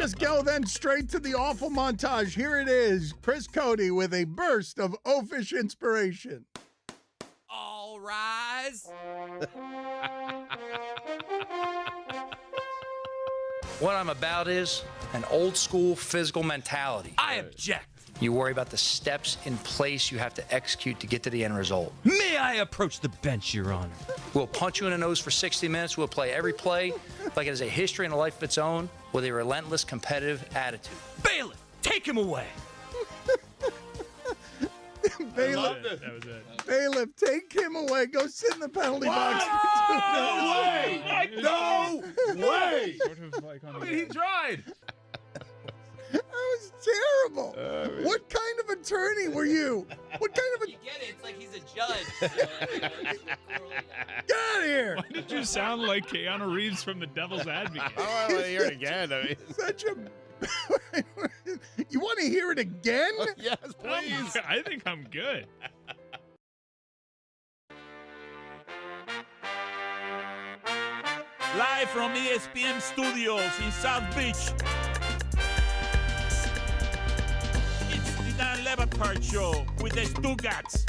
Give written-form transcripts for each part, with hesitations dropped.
just go then straight to the awful montage. Here it is. Chris Cody with a burst of oafish inspiration. All rise. What I'm about is an old school physical mentality. I object. You worry about the steps in place you have to execute to get to the end result. May I approach the bench, Your Honor? We'll punch you in the nose for 60 minutes. We'll play every play like it has a history and a life of its own with a relentless competitive attitude. Bailiff, take him away. Bailiff, That was it. Bailiff, take him away. Go sit in the penalty box. No way! No way! Sort of like on the He edge. tried. That was terrible. What kind of attorney were you? What kind of You get it? It's like he's a judge. Get out of here. Why did you sound like Keanu Reeves from The Devil's Advocate? I want to hear it again. I mean, Such a. You want to hear it again? yes, please. I think I'm good. Live from ESPN Studios in South Beach. It's the Dan Batard Show with the Stugotz.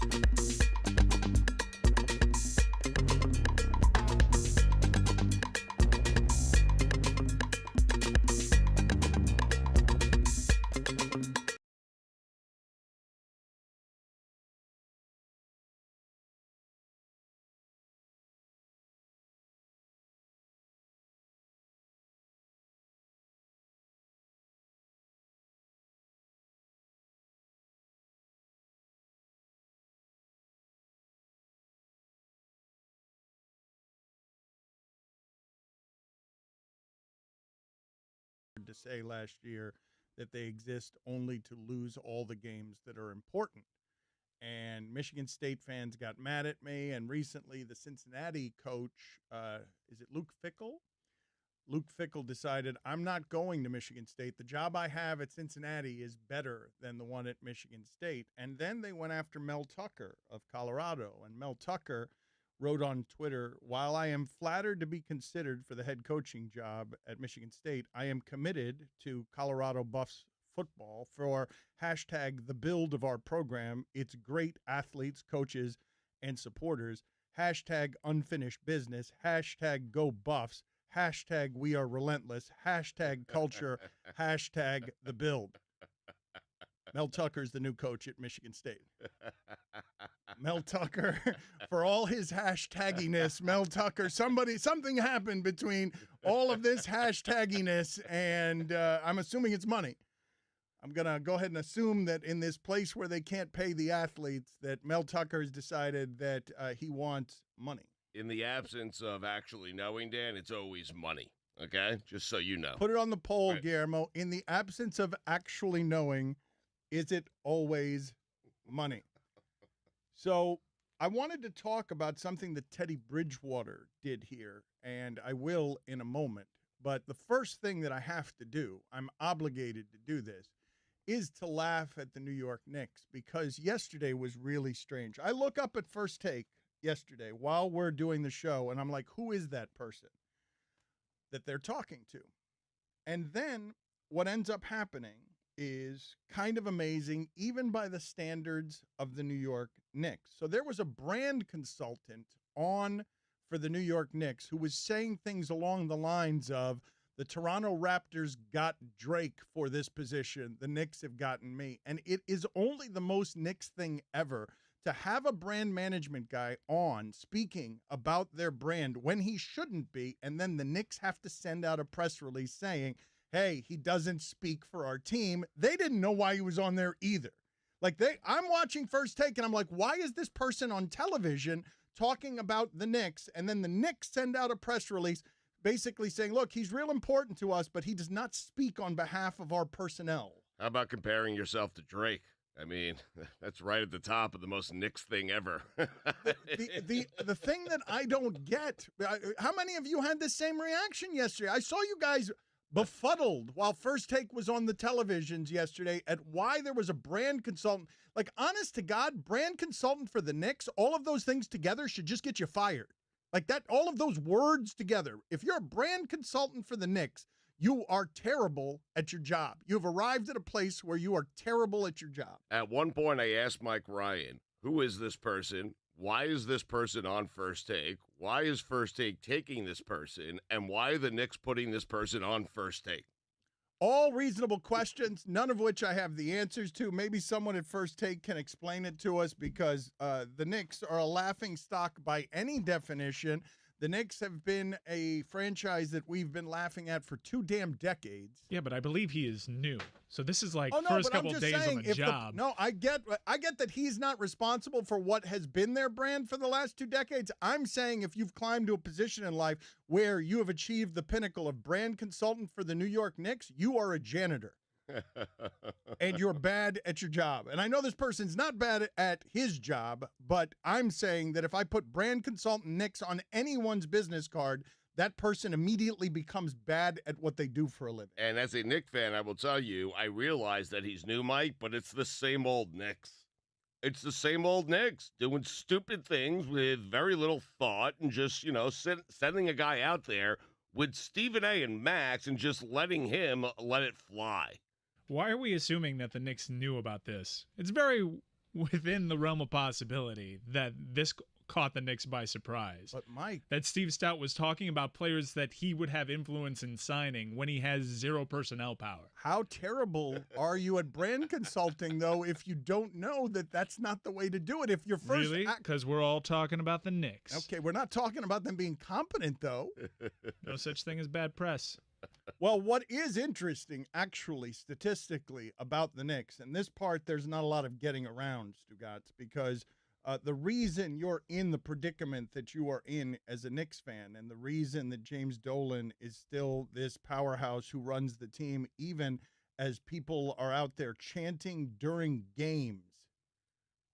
To say last year that they exist only to lose all the games that are important. And Michigan State fans got mad at me. And recently, the Cincinnati coach, is it Luke Fickell? Luke Fickell decided, I'm not going to Michigan State. The job I have at Cincinnati is better than the one at Michigan State. And then they went after Mel Tucker of Colorado. And Mel Tucker wrote on Twitter, while I am flattered to be considered for the head coaching job at Michigan State, I am committed to Colorado Buffs football for hashtag the build of our program. It's great athletes, coaches, and supporters. Hashtag unfinished business. Hashtag go Buffs. Hashtag we are relentless. Hashtag culture. Hashtag the build. Mel Tucker's the new coach at Michigan State. Mel Tucker, for all his hashtagginess, Mel Tucker, something happened between all of this hashtagginess and I'm assuming it's money. I'm going to go ahead and assume that in this place where they can't pay the athletes, that Mel Tucker has decided that he wants money. In the absence of actually knowing, Dan, it's always money. Okay? Just so you know. Put it on the poll, Right. Guillermo. In the absence of actually knowing, is it always money? So I wanted to talk about something that Teddy Bridgewater did here, and I will in a moment. But the first thing that I have to do, I'm obligated to do this, is to laugh at the New York Knicks because yesterday was really strange. I look up at First Take yesterday while we're doing the show, and I'm like, who is that person that they're talking to? And then what ends up happening is kind of amazing, even by the standards of the New York Knicks. So there was a brand consultant on for the New York Knicks who was saying things along the lines of, the Toronto Raptors got Drake for this position. The Knicks have gotten me. And it is only the most Knicks thing ever to have a brand management guy on speaking about their brand when he shouldn't be. And then the Knicks have to send out a press release saying, hey, he doesn't speak for our team. They didn't know why he was on there either. Like I'm watching First Take and I'm like, why is this person on television talking about the Knicks? And then the Knicks send out a press release basically saying, look, he's real important to us, but he does not speak on behalf of our personnel. How about comparing yourself to Drake? I mean, that's right at the top of the most Knicks thing ever. The thing that I don't get, how many of you had the same reaction yesterday? I saw you guys befuddled while First Take was on the televisions yesterday at why there was a brand consultant. Like, honest to God, brand consultant for the Knicks, all of those things together should just get you fired. Like that, all of those words together. If you're a brand consultant for the Knicks, You are terrible at your job. You have arrived at a place where you are terrible at your job. At one point, I asked Mike Ryan, who is this person? Why is this person on First Take? Why is First Take taking this person? And why are the Knicks putting this person on First Take? All reasonable questions, none of which I have the answers to. Maybe someone at First Take can explain it to us, because the Knicks are a laughing stock by any definition. The Knicks have been a franchise that we've been laughing at for 2 damn decades. Yeah, but I believe he is new. So this is like no, first but I'm couple just days saying, on the job. I get that he's not responsible for what has been their brand for the last 2 decades. I'm saying if you've climbed to a position in life where you have achieved the pinnacle of brand consultant for the New York Knicks, you are a janitor. And you're bad at your job. And I know this person's not bad at his job, but I'm saying that if I put brand consultant Knicks on anyone's business card, that person immediately becomes bad at what they do for a living. And as a Knicks fan, I will tell you, I realize that he's new, Mike, but it's the same old Knicks. It's the same old Knicks doing stupid things with very little thought and just, sending a guy out there with Stephen A. and Max and just letting him let it fly. Why are we assuming that the Knicks knew about this? It's very within the realm of possibility that this caught the Knicks by surprise. But Mike, that Steve Stout was talking about players that he would have influence in signing when he has 0 personnel power. How terrible are you at brand consulting, though, if you don't know that that's not the way to do it? If you're first, really, because we're all talking about the Knicks. Okay, we're not talking about them being competent, though. No such thing as bad press. Well, what is interesting, actually, statistically, about the Knicks, and this part there's not a lot of getting around, Stugotz, because the reason you're in the predicament that you are in as a Knicks fan, and the reason that James Dolan is still this powerhouse who runs the team, even as people are out there chanting during games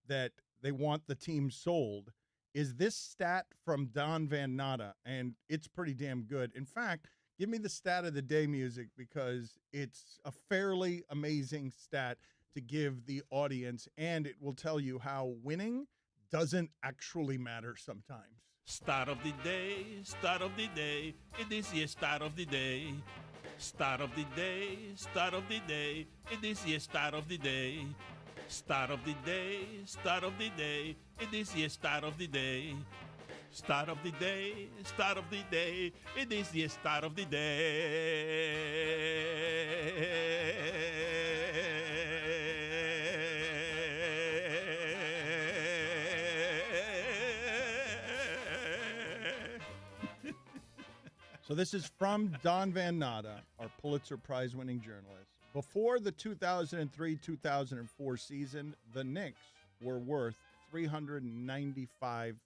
that they want the team sold, is this stat from Don Van Natta, and it's pretty damn good. In fact, give me the stat of the day, music, because it's a fairly amazing stat to give the audience, and it will tell you how winning doesn't actually matter sometimes. Start of the day, start of the day. It is the start of the day. Start of the day, start of the day. It is the start of the day. Start of the day, start of the day. It is the start of the day. Start of the day, start of the day. It is the start of the day. So this is from Don Van Natta, our Pulitzer Prize-winning journalist. Before the 2003-2004 season, the Knicks were worth $395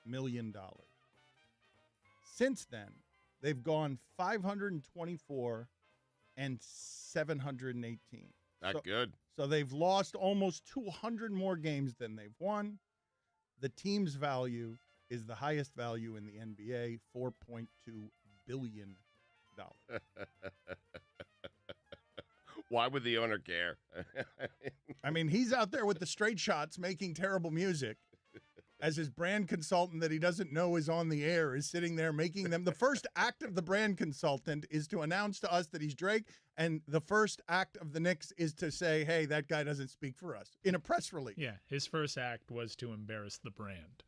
million. Since then, they've gone 524 and 718. Not good. So they've lost almost 200 more games than they've won. The team's value is the highest value in the NBA, $4.2 billion. Why would the owner care? I mean, he's out there with the straight shots making terrible music as his brand consultant that he doesn't know is on the air is sitting there making them. The first act of the brand consultant is to announce to us that he's Drake, and the first act of the Knicks is to say, hey, that guy doesn't speak for us in a press release. Yeah, his first act was to embarrass the brand.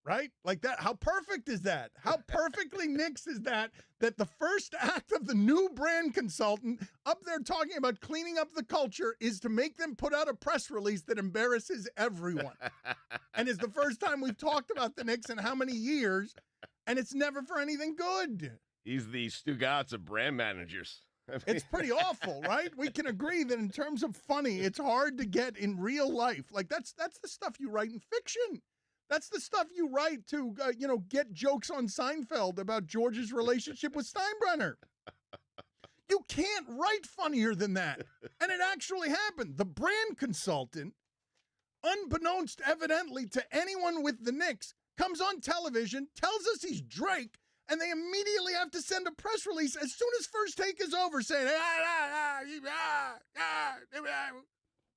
Right? Like that. How perfect is that? How perfectly Knicks is that the first act of the new brand consultant up there talking about cleaning up the culture is to make them put out a press release that embarrasses everyone. And it's the first time we've talked about the Knicks in how many years, and it's never for anything good. He's the Stugotz of brand managers. It's pretty awful, right? We can agree that in terms of funny, it's hard to get in real life. Like that's the stuff you write in fiction. That's the stuff you write to, get jokes on Seinfeld about George's relationship with Steinbrenner. You can't write funnier than that. And it actually happened. The brand consultant, unbeknownst evidently to anyone with the Knicks, comes on television, tells us he's Drake, and they immediately have to send a press release as soon as First Take is over saying,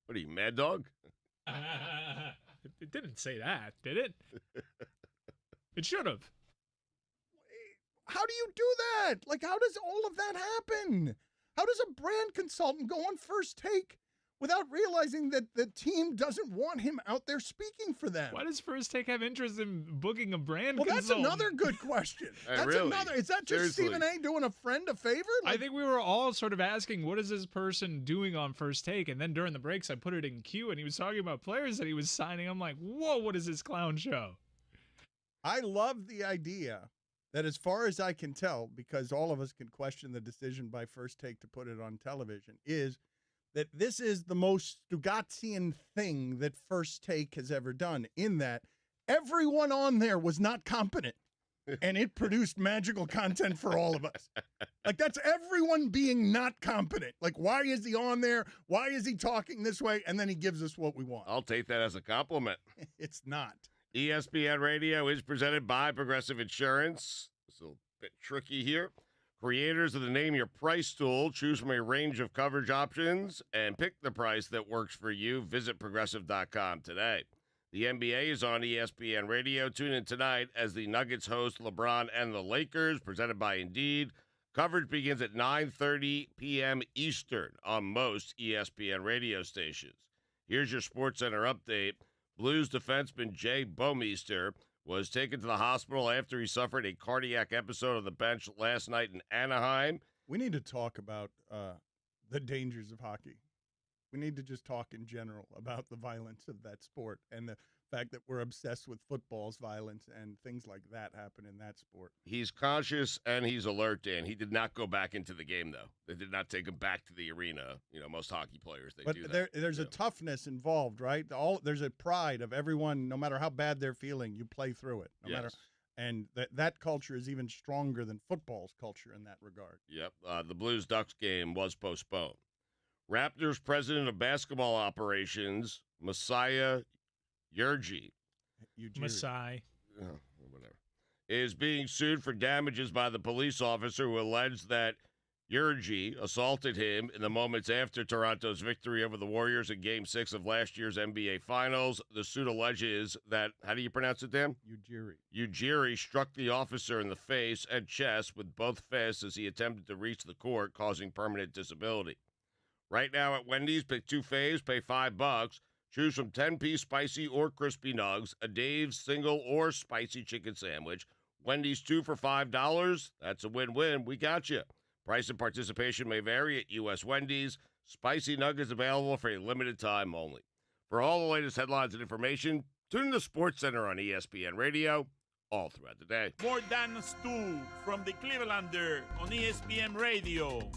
What are you, Mad Dog? It didn't say that, did it? It should have. How do you do that? Like, how does all of that happen? How does a brand consultant go on First Take without realizing that the team doesn't want him out there speaking for them? Why does First Take have interest in booking a brand Well, that's consultant? another good question. That's really? another. Is that just Seriously. Stephen A. doing a friend a favor? I think we were all sort of asking, what is this person doing on First Take? And then during the breaks, I put it in queue, and he was talking about players that he was signing. I'm like, whoa, what is this clown show? I love the idea that, as far as I can tell, because all of us can question the decision by First Take to put it on television, is that this is the most Stugotzian thing that First Take has ever done, in that everyone on there was not competent, and it produced magical content for all of us. Like, that's everyone being not competent. Like, why is he on there? Why is he talking this way? And then he gives us what we want. I'll take that as a compliment. It's not. ESPN Radio is presented by Progressive Insurance. It's a bit tricky here. Creators of the Name Your Price tool. Choose from a range of coverage options and pick the price that works for you. Visit Progressive.com today. The NBA is on ESPN Radio. Tune in tonight as the Nuggets host LeBron and the Lakers, presented by Indeed. Coverage begins at 9:30 p.m. Eastern on most ESPN radio stations. Here's your SportsCenter update. Blues defenseman Jay Bomeister was taken to the hospital after he suffered a cardiac episode on the bench last night in Anaheim. We need to talk about the dangers of hockey. We need to just talk in general about the violence of that sport and the fact that we're obsessed with football's violence and things like that happen in that sport. He's conscious and he's alert, Dan. He did not go back into the game, though. They did not take him back to the arena. You know, most hockey players, they do that. But there's a toughness involved, right? There's a pride of everyone, no matter how bad they're feeling, you play through it. No matter. And that culture is even stronger than football's culture in that regard. Yep. The Blues-Ducks game was postponed. Raptors president of basketball operations, Messiah Ujiri, Masai. Whatever, is being sued for damages by the police officer who alleged that Ujiri assaulted him in the moments after Toronto's victory over the Warriors in Game 6 of last year's NBA Finals. The suit alleges that, how do you pronounce it, Dan? Ujiri struck the officer in the face and chest with both fists as he attempted to reach the court, causing permanent disability. Right now at Wendy's, pick 2 faves, pay $5. Choose from 10-piece spicy or crispy nugs, a Dave's single or spicy chicken sandwich. Wendy's 2 for $5. That's a win-win. We got you. Price and participation may vary at U.S. Wendy's. Spicy nuggets available for a limited time only. For all the latest headlines and information, tune in to SportsCenter on ESPN Radio all throughout the day. More than Stu from the Clevelander on ESPN Radio.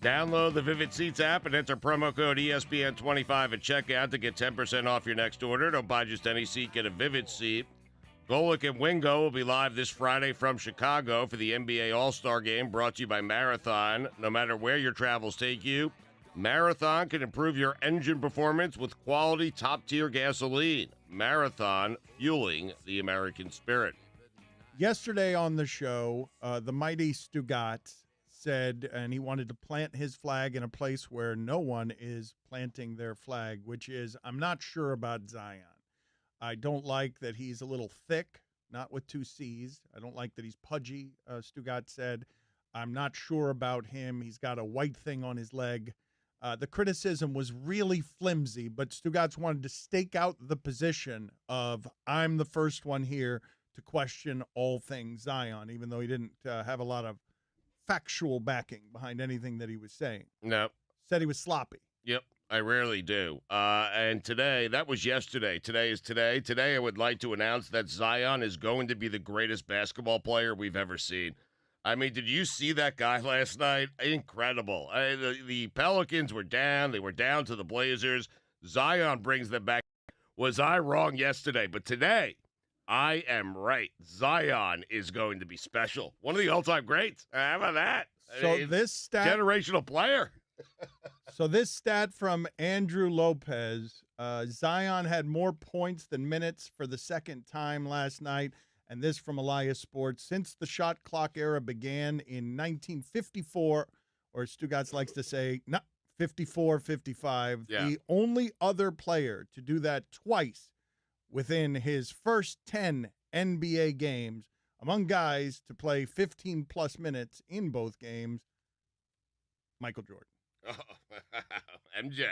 Download the Vivid Seats app and enter promo code ESPN25 at checkout to get 10% off your next order. Don't buy just any seat, get a Vivid seat. Golic and Wingo will be live this Friday from Chicago for the NBA All-Star Game, brought to you by Marathon. No matter where your travels take you, Marathon can improve your engine performance with quality top-tier gasoline. Marathon, fueling the American spirit. Yesterday on the show, the mighty Stugotz said, and he wanted to plant his flag in a place where no one is planting their flag, which is, I'm not sure about Zion. I don't like that he's a little thick, not with 2 C's. I don't like that he's pudgy, Stugotz said. I'm not sure about him. He's got a white thing on his leg. The criticism was really flimsy, but Stugotz wanted to stake out the position of, I'm the first one here to question all things Zion, even though he didn't have a lot of factual backing behind anything that he was saying. No. Said he was sloppy. Yep. I rarely do. And today, that was yesterday. Today is today. Today, I would like to announce that Zion is going to be the greatest basketball player we've ever seen. I mean, did you see that guy last night? Incredible. The Pelicans were down. They were down to the Blazers. Zion brings them back. Was I wrong yesterday? But today, I am right. Zion is going to be special. One of the all-time greats. How about that? So this stat, generational player. So this stat from Andrew Lopez, Zion had more points than minutes for the second time last night. And this from Elias Sports. Since the shot clock era began in 1954, or as Stugotz likes to say, 54-55, the only other player to do that twice within his first 10 NBA games among guys to play 15-plus minutes in both games, Michael Jordan. Oh, MJ.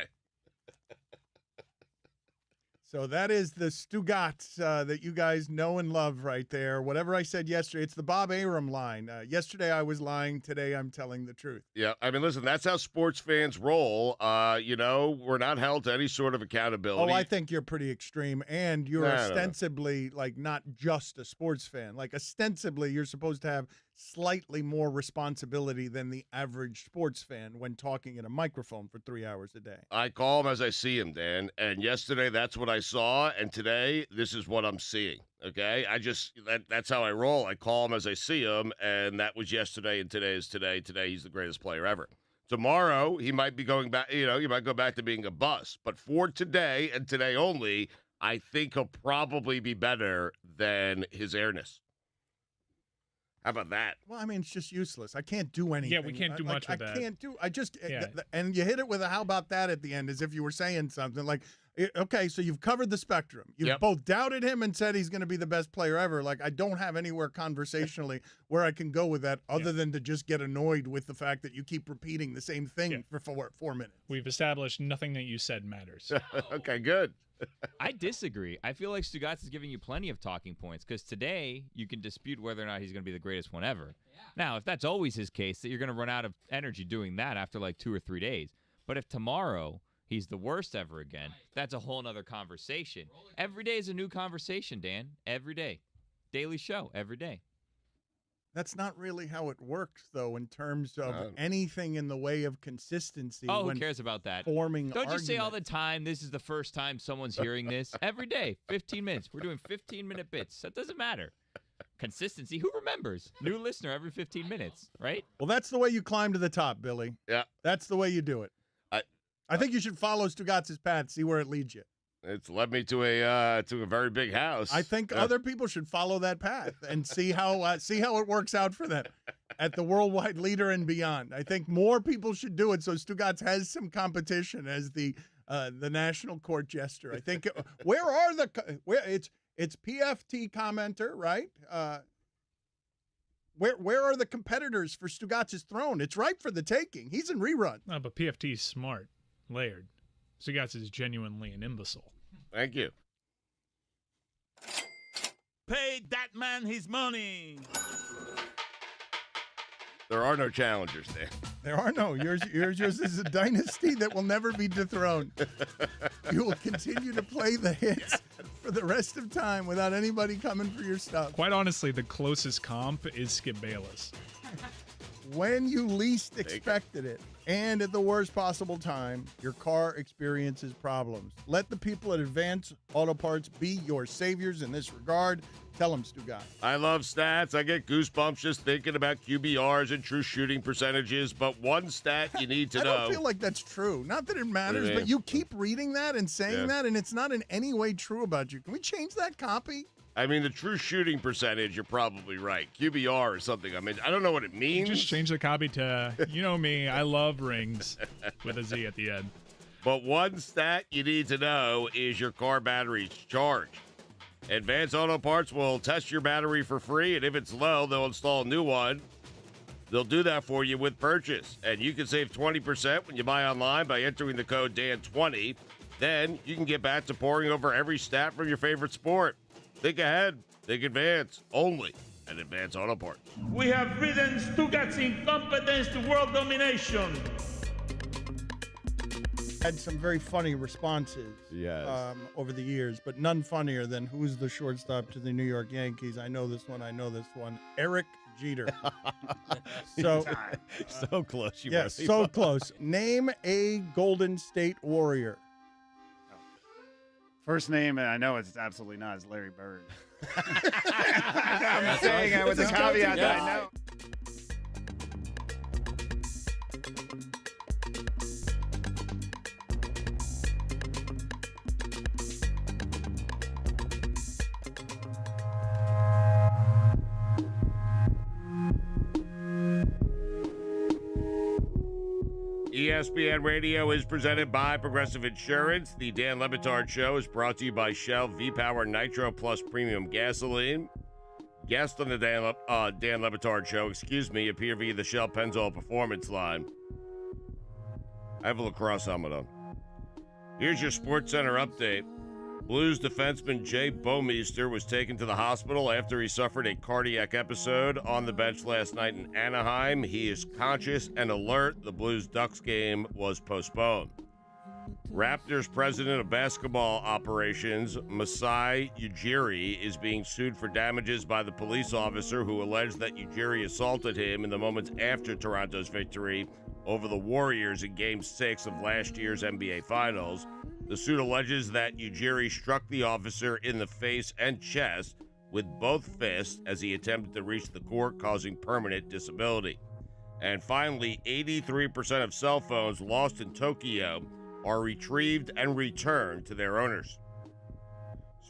So that is the Stugotz that you guys know and love right there. Whatever I said yesterday, it's the Bob Arum line. Yesterday I was lying. Today I'm telling the truth. Yeah, I mean, listen, that's how sports fans roll. We're not held to any sort of accountability. Oh, I think you're pretty extreme, and you're ostensibly, like, not just a sports fan. Like, ostensibly, you're supposed to have slightly more responsibility than the average sports fan when talking in a microphone for 3 hours a day. I call him as I see him, Dan. And yesterday, that's what I saw. And today, this is what I'm seeing. Okay? That's how I roll. I call him as I see him. And that was yesterday, and today is today. Today, he's the greatest player ever. Tomorrow, he might be going back, he might go back to being a bust. But for today, and today only, I think he'll probably be better than his airness. How about that? Well, I mean, it's just useless. I can't do anything. Yeah, we can't do much with that. I can't do. And you hit it with a how about that at the end, as if you were saying something like, okay, so you've covered the spectrum. You've both doubted him and said he's going to be the best player ever. Like, I don't have anywhere conversationally where I can go with that other than to just get annoyed with the fact that you keep repeating the same thing for 4 minutes. We've established nothing that you said matters. Okay, good. I disagree. I feel like Stugotz is giving you plenty of talking points because today you can dispute whether or not he's going to be the greatest one ever. Yeah. Now, if that's always his case, that you're going to run out of energy doing that after like 2 or 3 days. But if tomorrow he's the worst ever again, that's a whole nother conversation. Every day is a new conversation, Dan. Every day. Daily show, every day. That's not really how it works, though, in terms of anything in the way of consistency. Oh, who cares about that? Don't you say all the time, this is the first time someone's hearing this? Every day, 15 minutes. We're doing 15-minute bits. That doesn't matter. Consistency, who remembers? New listener every 15 minutes, right? Well, that's the way you climb to the top, Billy. Yeah. That's the way you do it. I think you should follow Stugotz's path, see where it leads you. It's led me to a very big house. I think other people should follow that path and see how it works out for them at the worldwide leader and beyond. I think more people should do it so Stugotz has some competition as the national court jester. I think where it's PFT commenter, right? Where are the competitors for Stugotz's throne? It's ripe for the taking. He's in rerun. No, but PFT's smart, layered. Stugotz is genuinely an imbecile. Thank you. Pay that man his money. There are no challengers, Dan. There are no. Yours is a dynasty that will never be dethroned. You will continue to play the hits for the rest of time without anybody coming for your stuff. Quite honestly, the closest comp is Skip Bayless. When you least expected it, and at the worst possible time, your car experiences problems. Let the people at Advance Auto Parts be your saviors in this regard. Tell them, Stugotz. I love stats. I get goosebumps just thinking about QBRs and true shooting percentages. But one stat you need to know. I don't feel like that's true. Not that it matters, but you keep reading that and saying that, and it's not in any way true about you. Can we change that copy? I mean, the true shooting percentage, you're probably right. QBR or something. I mean, I don't know what it means. Just change the copy to, you know me, I love rings with a Z at the end. But one stat you need to know is your car battery's charge. Advance Auto Parts will test your battery for free, and if it's low, they'll install a new one. They'll do that for you with purchase. And you can save 20% when you buy online by entering the code DAN20. Then you can get back to poring over every stat from your favorite sport. Think ahead. Think Advance. Only at Advance Auto Parts. We have ridden Stugotz's incompetence to world domination. had some very funny responses Yes. over the years, but none funnier than who's the shortstop to the New York Yankees. I know this one. Eric Jeter. So So close you were. yes, so close. Name a Golden State Warrior. First name, and I know it's absolutely not, is Larry Bird. I'm saying it with the caveat that I know. ESPN Radio is presented by Progressive Insurance. The Dan Le Batard Show is brought to you by Shell V-Power Nitro Plus Premium Gasoline. Guest on the Dan Le Batard Show, appear via the Shell Pennzoil Performance line. I have a lacrosse helmet on. Here's your Sports Center update. Blues defenseman Jay Bouwmeester was taken to the hospital after he suffered a cardiac episode on the bench last night in Anaheim. He is conscious and alert. The Blues-Ducks game was postponed. Raptors president of basketball operations, Masai Ujiri, is being sued for damages by the police officer who alleged that Ujiri assaulted him in the moments after Toronto's victory over the Warriors in Game 6 of last year's NBA Finals. The suit alleges that Ujiri struck the officer in the face and chest with both fists as he attempted to reach the court, causing permanent disability. And finally, 83% of cell phones lost in Tokyo are retrieved and returned to their owners.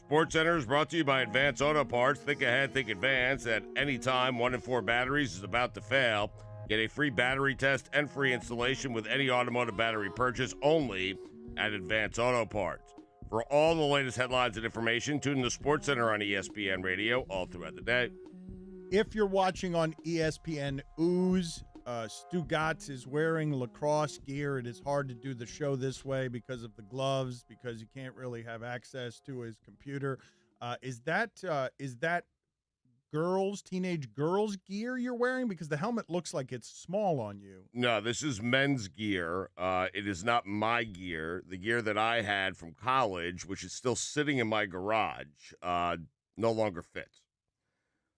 SportsCenter is brought to you by Advance Auto Parts. Think ahead, think advance. At any time, 1 in 4 batteries is about to fail. Get a free battery test and free installation with any automotive battery purchase only at Advance Auto Parts. For all the latest headlines and information, tune in to SportsCenter on ESPN Radio all throughout the day. If you're watching on ESPN Ooze, Stugotz is wearing lacrosse gear. It is hard to do the show this way because of the gloves, because you can't really have access to his computer. Is that teenage girls gear you're wearing? Because the helmet looks like it's small on you. No, this is men's gear. It is not my gear. The gear that I had from college, which is still sitting in my garage, no longer fits.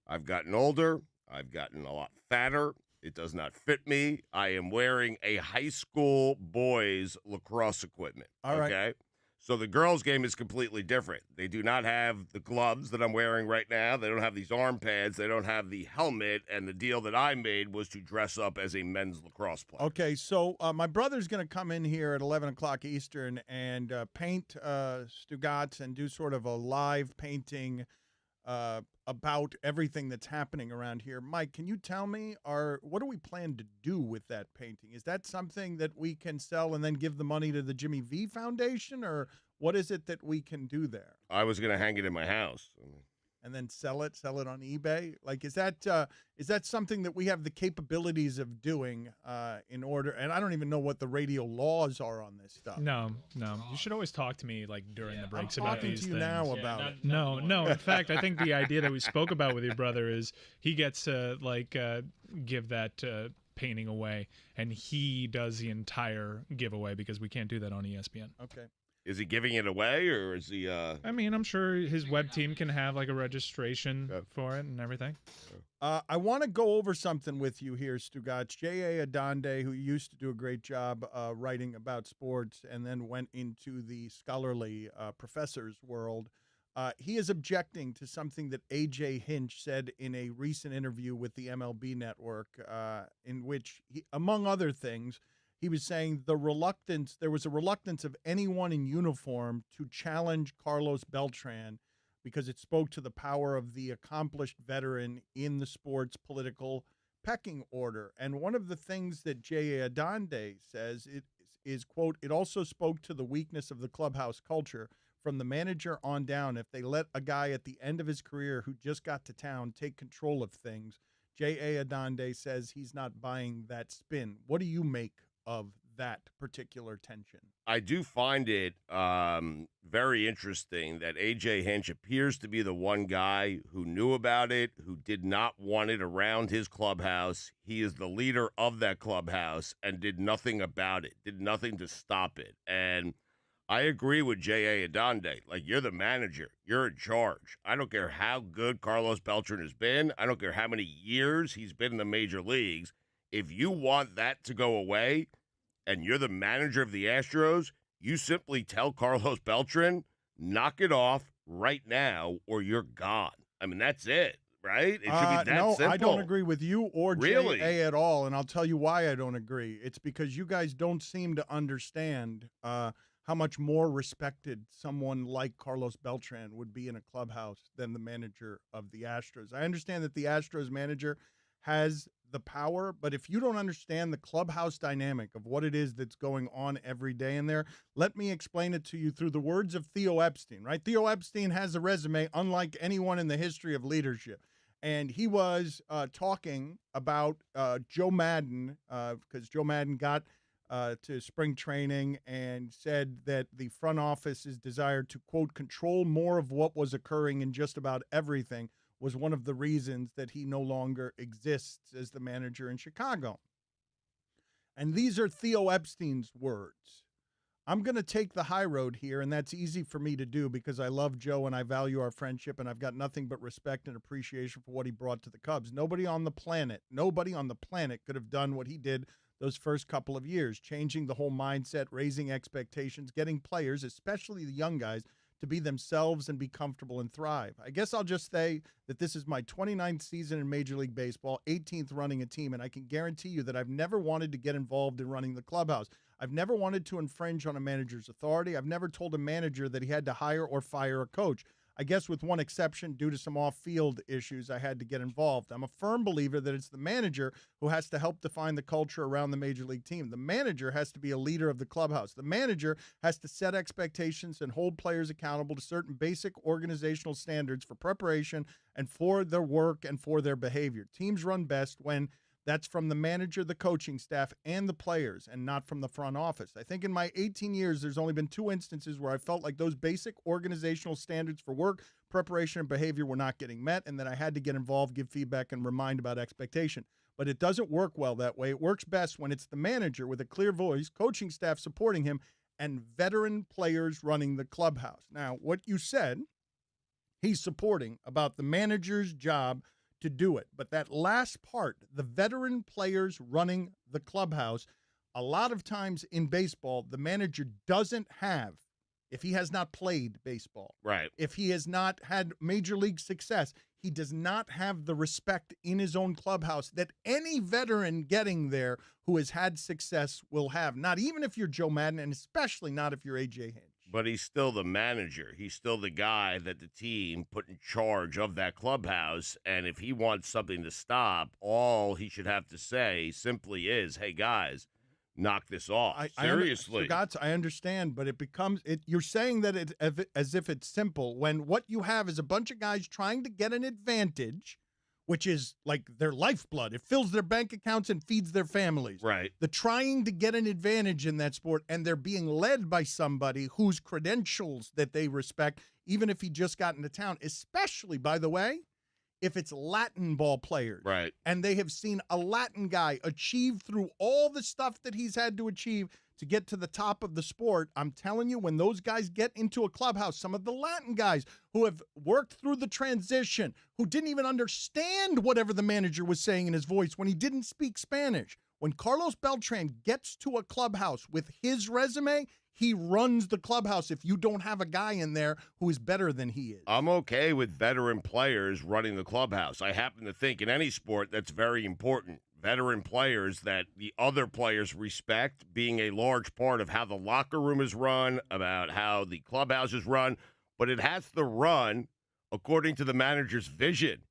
I've gotten older. I've gotten a lot fatter. It does not fit me. I am wearing a high school boys lacrosse equipment. All right. Okay? So the girls' game is completely different. They do not have the gloves that I'm wearing right now. They don't have these arm pads. They don't have the helmet. And the deal that I made was to dress up as a men's lacrosse player. Okay, so my brother's going to come in here at 11 o'clock Eastern and paint Stugotz and do sort of a live painting about everything that's happening around here. Mike, can you tell me, what do we plan to do with that painting? Is that something that we can sell and then give the money to the Jimmy V Foundation, or what is it that we can do there? I was going to hang it in my house. And then sell it on eBay? Like, is that something that we have the capabilities of doing in order? And I don't even know what the radio laws are on this stuff. No. You should always talk to me like during the breaks I'm about talking these to you things. now about it. No. In fact, I think the idea that we spoke about with your brother is he gets to give that painting away, and he does the entire giveaway because we can't do that on ESPN. Okay. Is he giving it away, or is he? I mean, I'm sure his web team can have like a registration for it and everything. I want to go over something with you here, Stugotz. J.A. Adonde, who used to do a great job writing about sports and then went into the scholarly professor's world, he is objecting to something that A.J. Hinch said in a recent interview with the MLB Network, in which, among other things, he was saying there was a reluctance of anyone in uniform to challenge Carlos Beltrans because it spoke to the power of the accomplished veteran in the sport's political pecking order. And one of the things that J.A. Adonde says is, quote, it also spoke to the weakness of the clubhouse culture from the manager on down. If they let a guy at the end of his career who just got to town take control of things, J.A. Adonde says he's not buying that spin. What do you make of that particular tension? I do find it very very interesting that A.J. Hinch appears to be the one guy who knew about it, who did not want it around his clubhouse. He is the leader of that clubhouse and did nothing about it, did nothing to stop it. And I agree with J.A. Adonde. Like, you're the manager. You're in charge. I don't care how good Carlos Beltrans has been. I don't care how many years he's been in the major leagues. If you want that to go away and you're the manager of the Astros, you simply tell Carlos Beltran, knock it off right now or you're gone. I mean, that's it, right? It should be that simple. I don't agree with you or Really? J.A. at all, and I'll tell you why I don't agree. It's because you guys don't seem to understand how much more respected someone like Carlos Beltran would be in a clubhouse than the manager of the Astros. I understand that the Astros manager has the power, but if you don't understand the clubhouse dynamic of what it is that's going on every day in there, let me explain it to you through the words of Theo Epstein, right? Theo Epstein has a resume unlike anyone in the history of leadership. And he was talking about Joe Madden, because Joe Madden got to spring training and said that the front office's desire to, quote, control more of what was occurring in just about everything was one of the reasons that he no longer exists as the manager in Chicago. And these are Theo Epstein's words. I'm going to take the high road here, and that's easy for me to do because I love Joe and I value our friendship, and I've got nothing but respect and appreciation for what he brought to the Cubs. Nobody on the planet could have done what he did those first couple of years, changing the whole mindset, raising expectations, getting players, especially the young guys, to be themselves and be comfortable and thrive. I guess I'll just say that this is my 29th season in Major League Baseball, 18th running a team, and I can guarantee you that I've never wanted to get involved in running the clubhouse. I've never wanted to infringe on a manager's authority. I've never told a manager that he had to hire or fire a coach. I guess with one exception, due to some off-field issues, I had to get involved. I'm a firm believer that it's the manager who has to help define the culture around the major league team. The manager has to be a leader of the clubhouse. The manager has to set expectations and hold players accountable to certain basic organizational standards for preparation and for their work and for their behavior. Teams run best when that's from the manager, the coaching staff, and the players, and not from the front office. I think in my 18 years, there's only been 2 instances where I felt like those basic organizational standards for work, preparation, and behavior were not getting met, and that I had to get involved, give feedback, and remind about expectation. But it doesn't work well that way. It works best when it's the manager with a clear voice, coaching staff supporting him, and veteran players running the clubhouse. Now, what you said, he's supporting about the manager's job to do it. But that last part, the veteran players running the clubhouse, a lot of times in baseball, the manager doesn't have, if he has not played baseball, Right. if he has not had major league success, he does not have the respect in his own clubhouse that any veteran getting there who has had success will have. Not even if you're Joe Madden, and especially not if you're A.J. Hinch. But he's still the manager. He's still the guy that the team put in charge of that clubhouse. And if he wants something to stop, all he should have to say simply is, hey, guys, knock this off. Seriously. I understand, but it becomes you're saying that it as if it's simple when what you have is a bunch of guys trying to get an advantage, which is like their lifeblood. It fills their bank accounts and feeds their families. Right. The trying to get an advantage in that sport, and they're being led by somebody whose credentials that they respect, even if he just got into town, especially, by the way, if it's Latin ball players. Right. And they have seen a Latin guy achieve through all the stuff that he's had to achieve to get to the top of the sport. I'm telling you, when those guys get into a clubhouse, some of the Latin guys who have worked through the transition, who didn't even understand whatever the manager was saying in his voice when he didn't speak Spanish. When Carlos Beltran gets to a clubhouse with his resume, he runs the clubhouse if you don't have a guy in there who is better than he is. I'm okay with veteran players running the clubhouse. I happen to think in any sport that's very important. Veteran players that the other players respect being a large part of how the locker room is run, about how the clubhouse is run, but it has to run according to the manager's vision.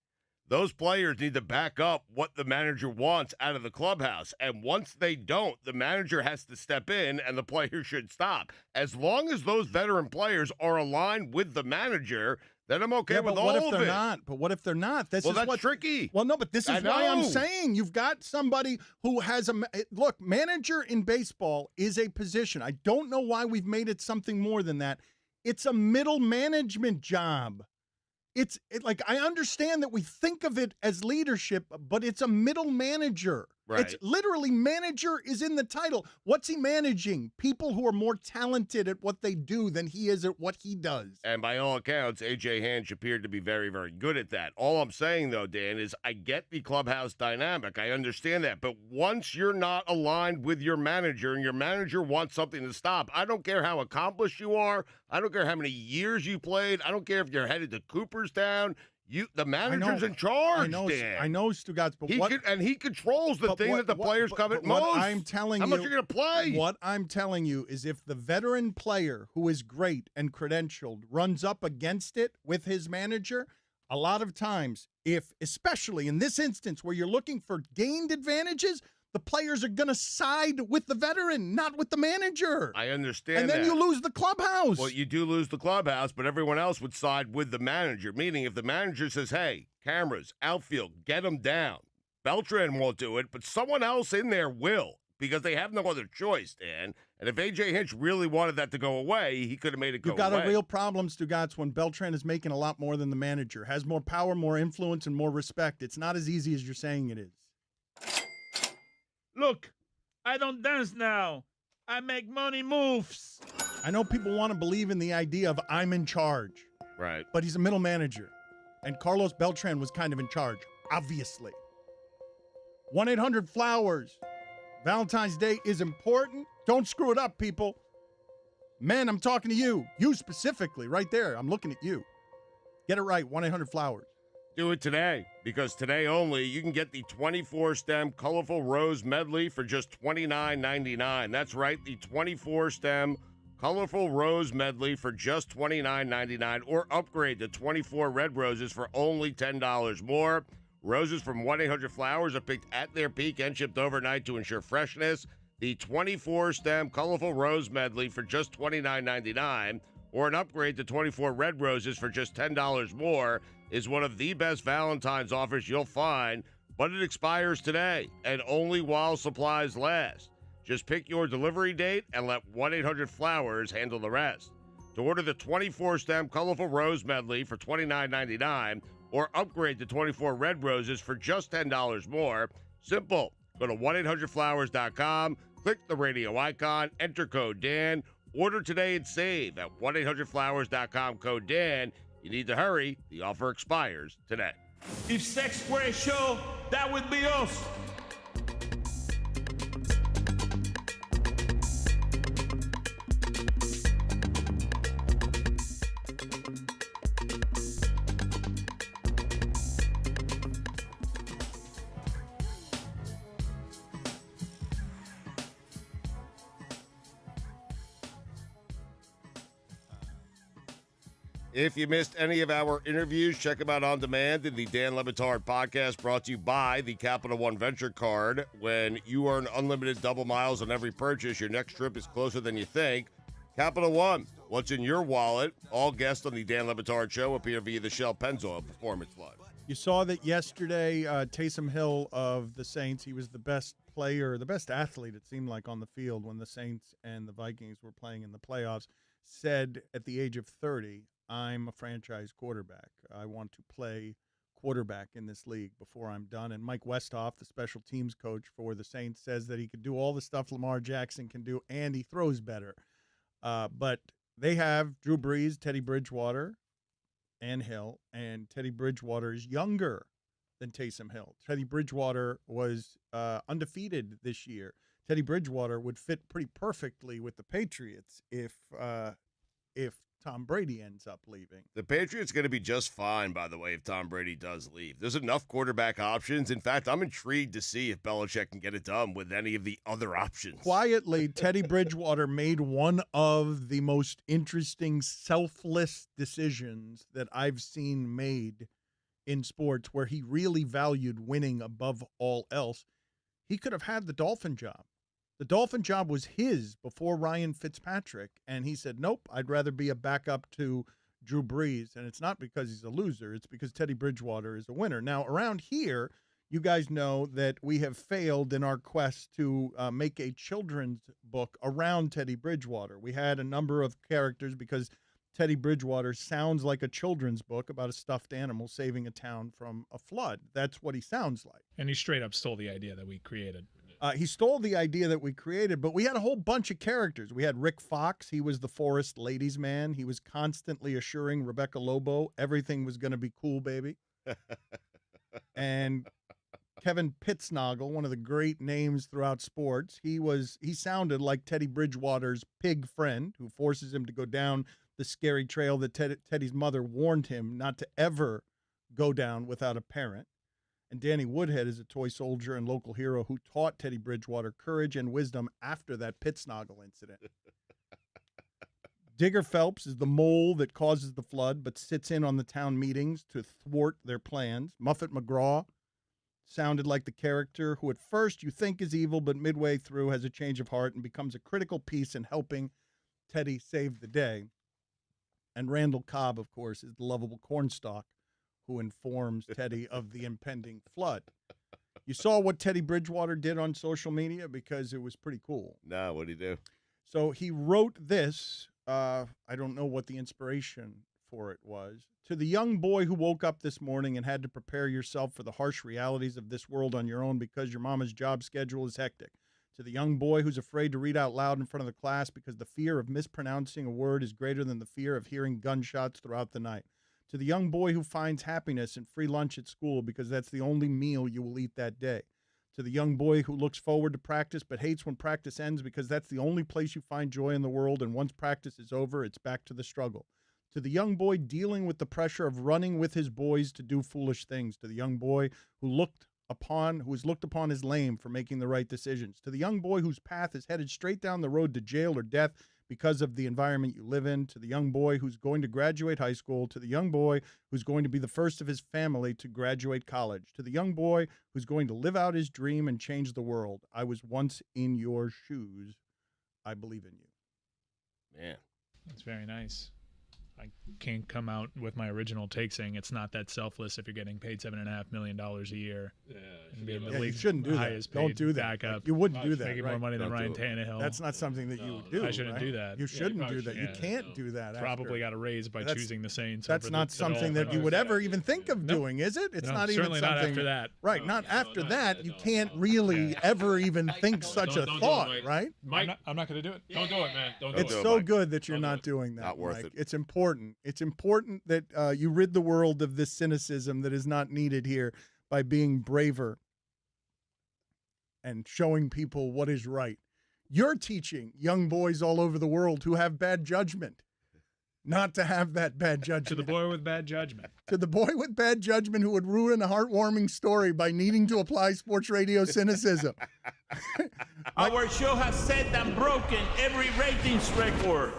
Those players need to back up what the manager wants out of the clubhouse. And once they don't, the manager has to step in and the players should stop. As long as those veteran players are aligned with the manager, then I'm okay with all of it. But what if they're not? But what if they're not? That's tricky. Well, no, but this is why I'm saying you've got somebody who has look, manager in baseball is a position. I don't know why we've made it something more than that. It's a middle management job. Like, I understand that we think of it as leadership, but it's a middle manager. Right. It's literally manager is in the title. What's he managing? People who are more talented at what they do than he is at what he does. And by all accounts, A.J. Hinch appeared to be very, very good at that. All I'm saying, though, Dan, is I get the clubhouse dynamic. I understand that. But once you're not aligned with your manager and your manager wants something to stop, I don't care how accomplished you are. I don't care how many years you played. I don't care if you're headed to Cooperstown. The manager's in charge, Dan. I know, Stugotz, but he controls the thing that the players covet most. What I'm telling how much you're going to play? What I'm telling you is if the veteran player who is great and credentialed runs up against it with his manager, a lot of times, especially in this instance where you're looking for gained advantages, the players are going to side with the veteran, not with the manager. I understand and then that. you lose the clubhouse. Well, you do lose the clubhouse, but everyone else would side with the manager, meaning if the manager says, hey, cameras, outfield, get them down. Beltran won't do it, but someone else in there will because they have no other choice, Dan. And if A.J. Hinch really wanted that to go away, he could have made it go away. You got a real problem, Stugotz, when Beltran is making a lot more than the manager, has more power, more influence, and more respect. It's not as easy as you're saying it is. Look, I don't dance now. I make money moves. I know people want to believe in the idea of I'm in charge. Right. But he's a middle manager. And Carlos Beltran was kind of in charge, obviously. 1-800-Flowers. Valentine's Day is important. Don't screw it up, people. Men, I'm talking to you. You specifically, right there. I'm looking at you. Get it right, 1-800-Flowers. Do it today, because today only you can get the 24-stem colorful rose medley for just $29.99. That's right, the 24-stem colorful rose medley for just $29.99, or upgrade to 24 red roses for only $10 more. Roses from 1-800-Flowers are picked at their peak and shipped overnight to ensure freshness. The 24-stem colorful rose medley for just $29.99, or an upgrade to 24 red roses for just $10 more, is one of the best Valentine's offers you'll find, but it expires today and only while supplies last. Just pick your delivery date and let 1-800-Flowers handle the rest. To order the 24-stem colorful rose medley for $29.99 or upgrade to 24 red roses for just $10 more, simple. Go to 1-800-Flowers.com, click the radio icon, enter code Dan, order today and save at 1-800-Flowers.com, code Dan. You need to hurry. The offer expires today. If sex were a show, that would be us. If you missed any of our interviews, check them out on demand in the Dan Le Batard podcast, brought to you by the Capital One Venture Card. When you earn unlimited double miles on every purchase, your next trip is closer than you think. Capital One, what's in your wallet? All guests on the Dan Le Batard show appear via the Shell Pennzoil Performance Line. You saw that yesterday, Taysom Hill of the Saints, he was the best player, the best athlete, it seemed like, on the field when the Saints and the Vikings were playing in the playoffs, said at the age of 30, I'm a franchise quarterback. I want to play quarterback in this league before I'm done. And Mike Westhoff, the special teams coach for the Saints, says that he could do all the stuff Lamar Jackson can do, and he throws better. But they have Drew Brees, Teddy Bridgewater, and Hill, and Teddy Bridgewater is younger than Taysom Hill. Teddy Bridgewater was undefeated this year. Teddy Bridgewater would fit pretty perfectly with the Patriots if Tom Brady ends up leaving. The Patriots going to be just fine, by the way, if Tom Brady does leave. There's enough quarterback options. In fact, I'm intrigued to see if Belichick can get it done with any of the other options. Quietly, Teddy Bridgewater made one of the most interesting selfless decisions that I've seen made in sports, where he really valued winning above all else. He could have had the Dolphin job. The Dolphin job was his before Ryan Fitzpatrick, and he said, nope, I'd rather be a backup to Drew Brees. And it's not because he's a loser. It's because Teddy Bridgewater is a winner. Now, around here, you guys know that we have failed in our quest to make a children's book around Teddy Bridgewater. We had a number of characters because Teddy Bridgewater sounds like a children's book about a stuffed animal saving a town from a flood. That's what he sounds like. And he straight up stole the idea that we created. He stole the idea that we created, but we had a whole bunch of characters. We had Rick Fox. He was the Forest ladies' man. He was constantly assuring Rebecca Lobo everything was going to be cool, baby. And Kevin Pittsnoggle, one of the great names throughout sports, he sounded like Teddy Bridgewater's pig friend who forces him to go down the scary trail that Teddy's mother warned him not to ever go down without a parent. And Danny Woodhead is a toy soldier and local hero who taught Teddy Bridgewater courage and wisdom after that Pittsnoggle incident. Digger Phelps is the mole that causes the flood but sits in on the town meetings to thwart their plans. Muffet McGraw sounded like the character who at first you think is evil but midway through has a change of heart and becomes a critical piece in helping Teddy save the day. And Randall Cobb, of course, is the lovable cornstalk who informs Teddy of the impending flood. You saw what Teddy Bridgewater did on social media because it was pretty cool. No, what'd he do? So he wrote this. I don't know what the inspiration for it was. To the young boy who woke up this morning and had to prepare yourself for the harsh realities of this world on your own because your mama's job schedule is hectic. To the young boy who's afraid to read out loud in front of the class because the fear of mispronouncing a word is greater than the fear of hearing gunshots throughout the night. To the young boy who finds happiness in free lunch at school because that's the only meal you will eat that day. To the young boy who looks forward to practice but hates when practice ends because that's the only place you find joy in the world, and once practice is over, it's back to the struggle. To the young boy dealing with the pressure of running with his boys to do foolish things. To the young boy who was looked upon as lame for making the right decisions. To the young boy whose path is headed straight down the road to jail or death because of the environment you live in. To the young boy who's going to graduate high school. To the young boy who's going to be the first of his family to graduate college. To the young boy who's going to live out his dream and change the world. I was once in your shoes. I believe in you. Man. That's very nice. I can't come out with my original take saying it's not that selfless if you're getting paid $7.5 million a year. You shouldn't do that. Don't do that. Backup, You wouldn't do that. making right? more money than Ryan Tannehill. That's not something that you would do. I shouldn't right? do that. You shouldn't do that. You Yeah. can't do that. Probably after. got a raise by choosing the Saints. That's over not the something that you would ever even think of doing, is it? It's No, not even certainly something. not after that. Right. Not after that. You can't really ever even think such a thought, right? I'm not going to do it. Don't do it, man. Don't do It's it. so good that you're not doing that. Not worth Mike. it. It's important. It's important that you rid the world of this cynicism that is not needed here by being braver and showing people what is right. You're teaching young boys all over the world who have bad judgment not to have that bad judgment. To the boy with bad judgment. To the boy with bad judgment who would ruin a heartwarming story by needing to apply sports radio cynicism. Our show has set and broken every ratings record.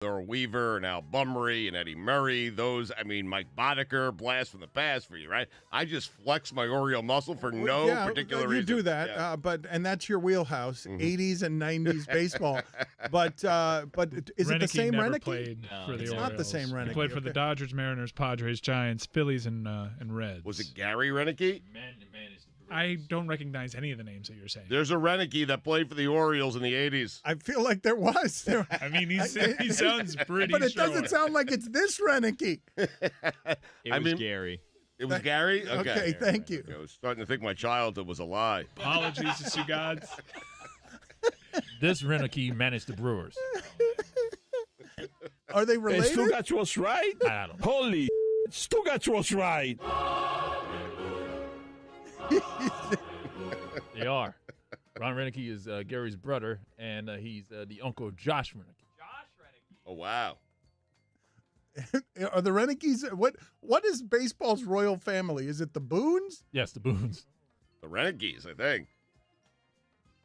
Earl Weaver and Al Bumry and Eddie Murray. Mike Boddicker, blast from the past for you, right? I just flex my Oriole muscle for no particular reason. You do that, Yeah. and that's your wheelhouse, 80s and 90s baseball. But is it the same never Renicky? played for the It's Orioles. not the same Renicky. He played for the Dodgers, Mariners, Padres, Giants, Phillies, and Reds. Was it Gary Renicky? I don't recognize any of the names that you're saying. There's a Renicky that played for the Orioles in the 80s. I feel like there was. I mean, he sounds pretty But it sure. doesn't sound like it's this Renicky. It was Gary. It was Gary? Okay, thank you. I was starting to think my childhood was a lie. Apologies to Stugotz. This Renicky managed the Brewers. Are they related? Stugotz was right. I don't know. Holy Stugotz was right. They are. Ron Renicky is Gary's brother, and he's the uncle of Josh Renicky. Oh, wow. Are the Renickys? What is baseball's royal family? Is it the Boones? Yes, the Boones. The Renegades, I think.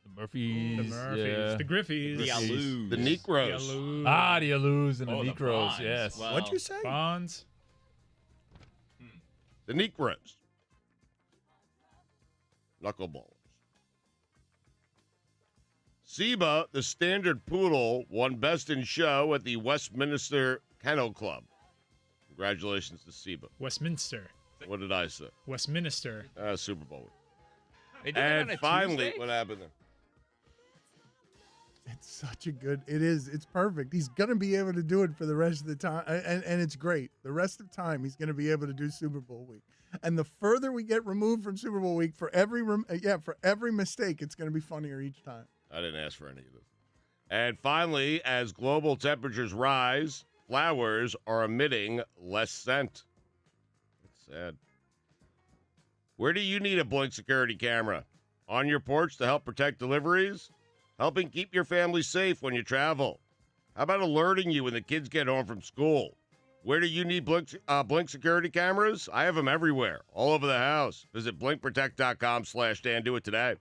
The Murphys. The Murphys. Yeah. The Griffies. The Alus. The Negroes. The Alus. Ah, the Alus and the Oh, the Negroes, Bonds. yes. Wow. What'd you say? Bonds. The Negroes. Knuckleballers. Seba, the standard poodle, won Best in Show at the Westminster Kennel Club. Congratulations to Seba. Westminster. What did I say? Westminster. Super Bowl. They did that on And a finally, Tuesday? what happened there? It's such a good. It is. It's perfect. He's gonna be able to do it for the rest of the time, and it's great. The rest of the time, he's gonna be able to do Super Bowl week. And the further we get removed from Super Bowl week, for every mistake, it's gonna be funnier each time. I didn't ask for any of this. And finally, as global temperatures rise, flowers are emitting less scent. That's sad. Where do you need a Blink security camera? On your porch to help protect deliveries? Helping keep your family safe when you travel? How about alerting you when the kids get home from school? Where do you need Blink security cameras? I have them everywhere, all over the house. Visit blinkprotect.com/Dan. Do it today.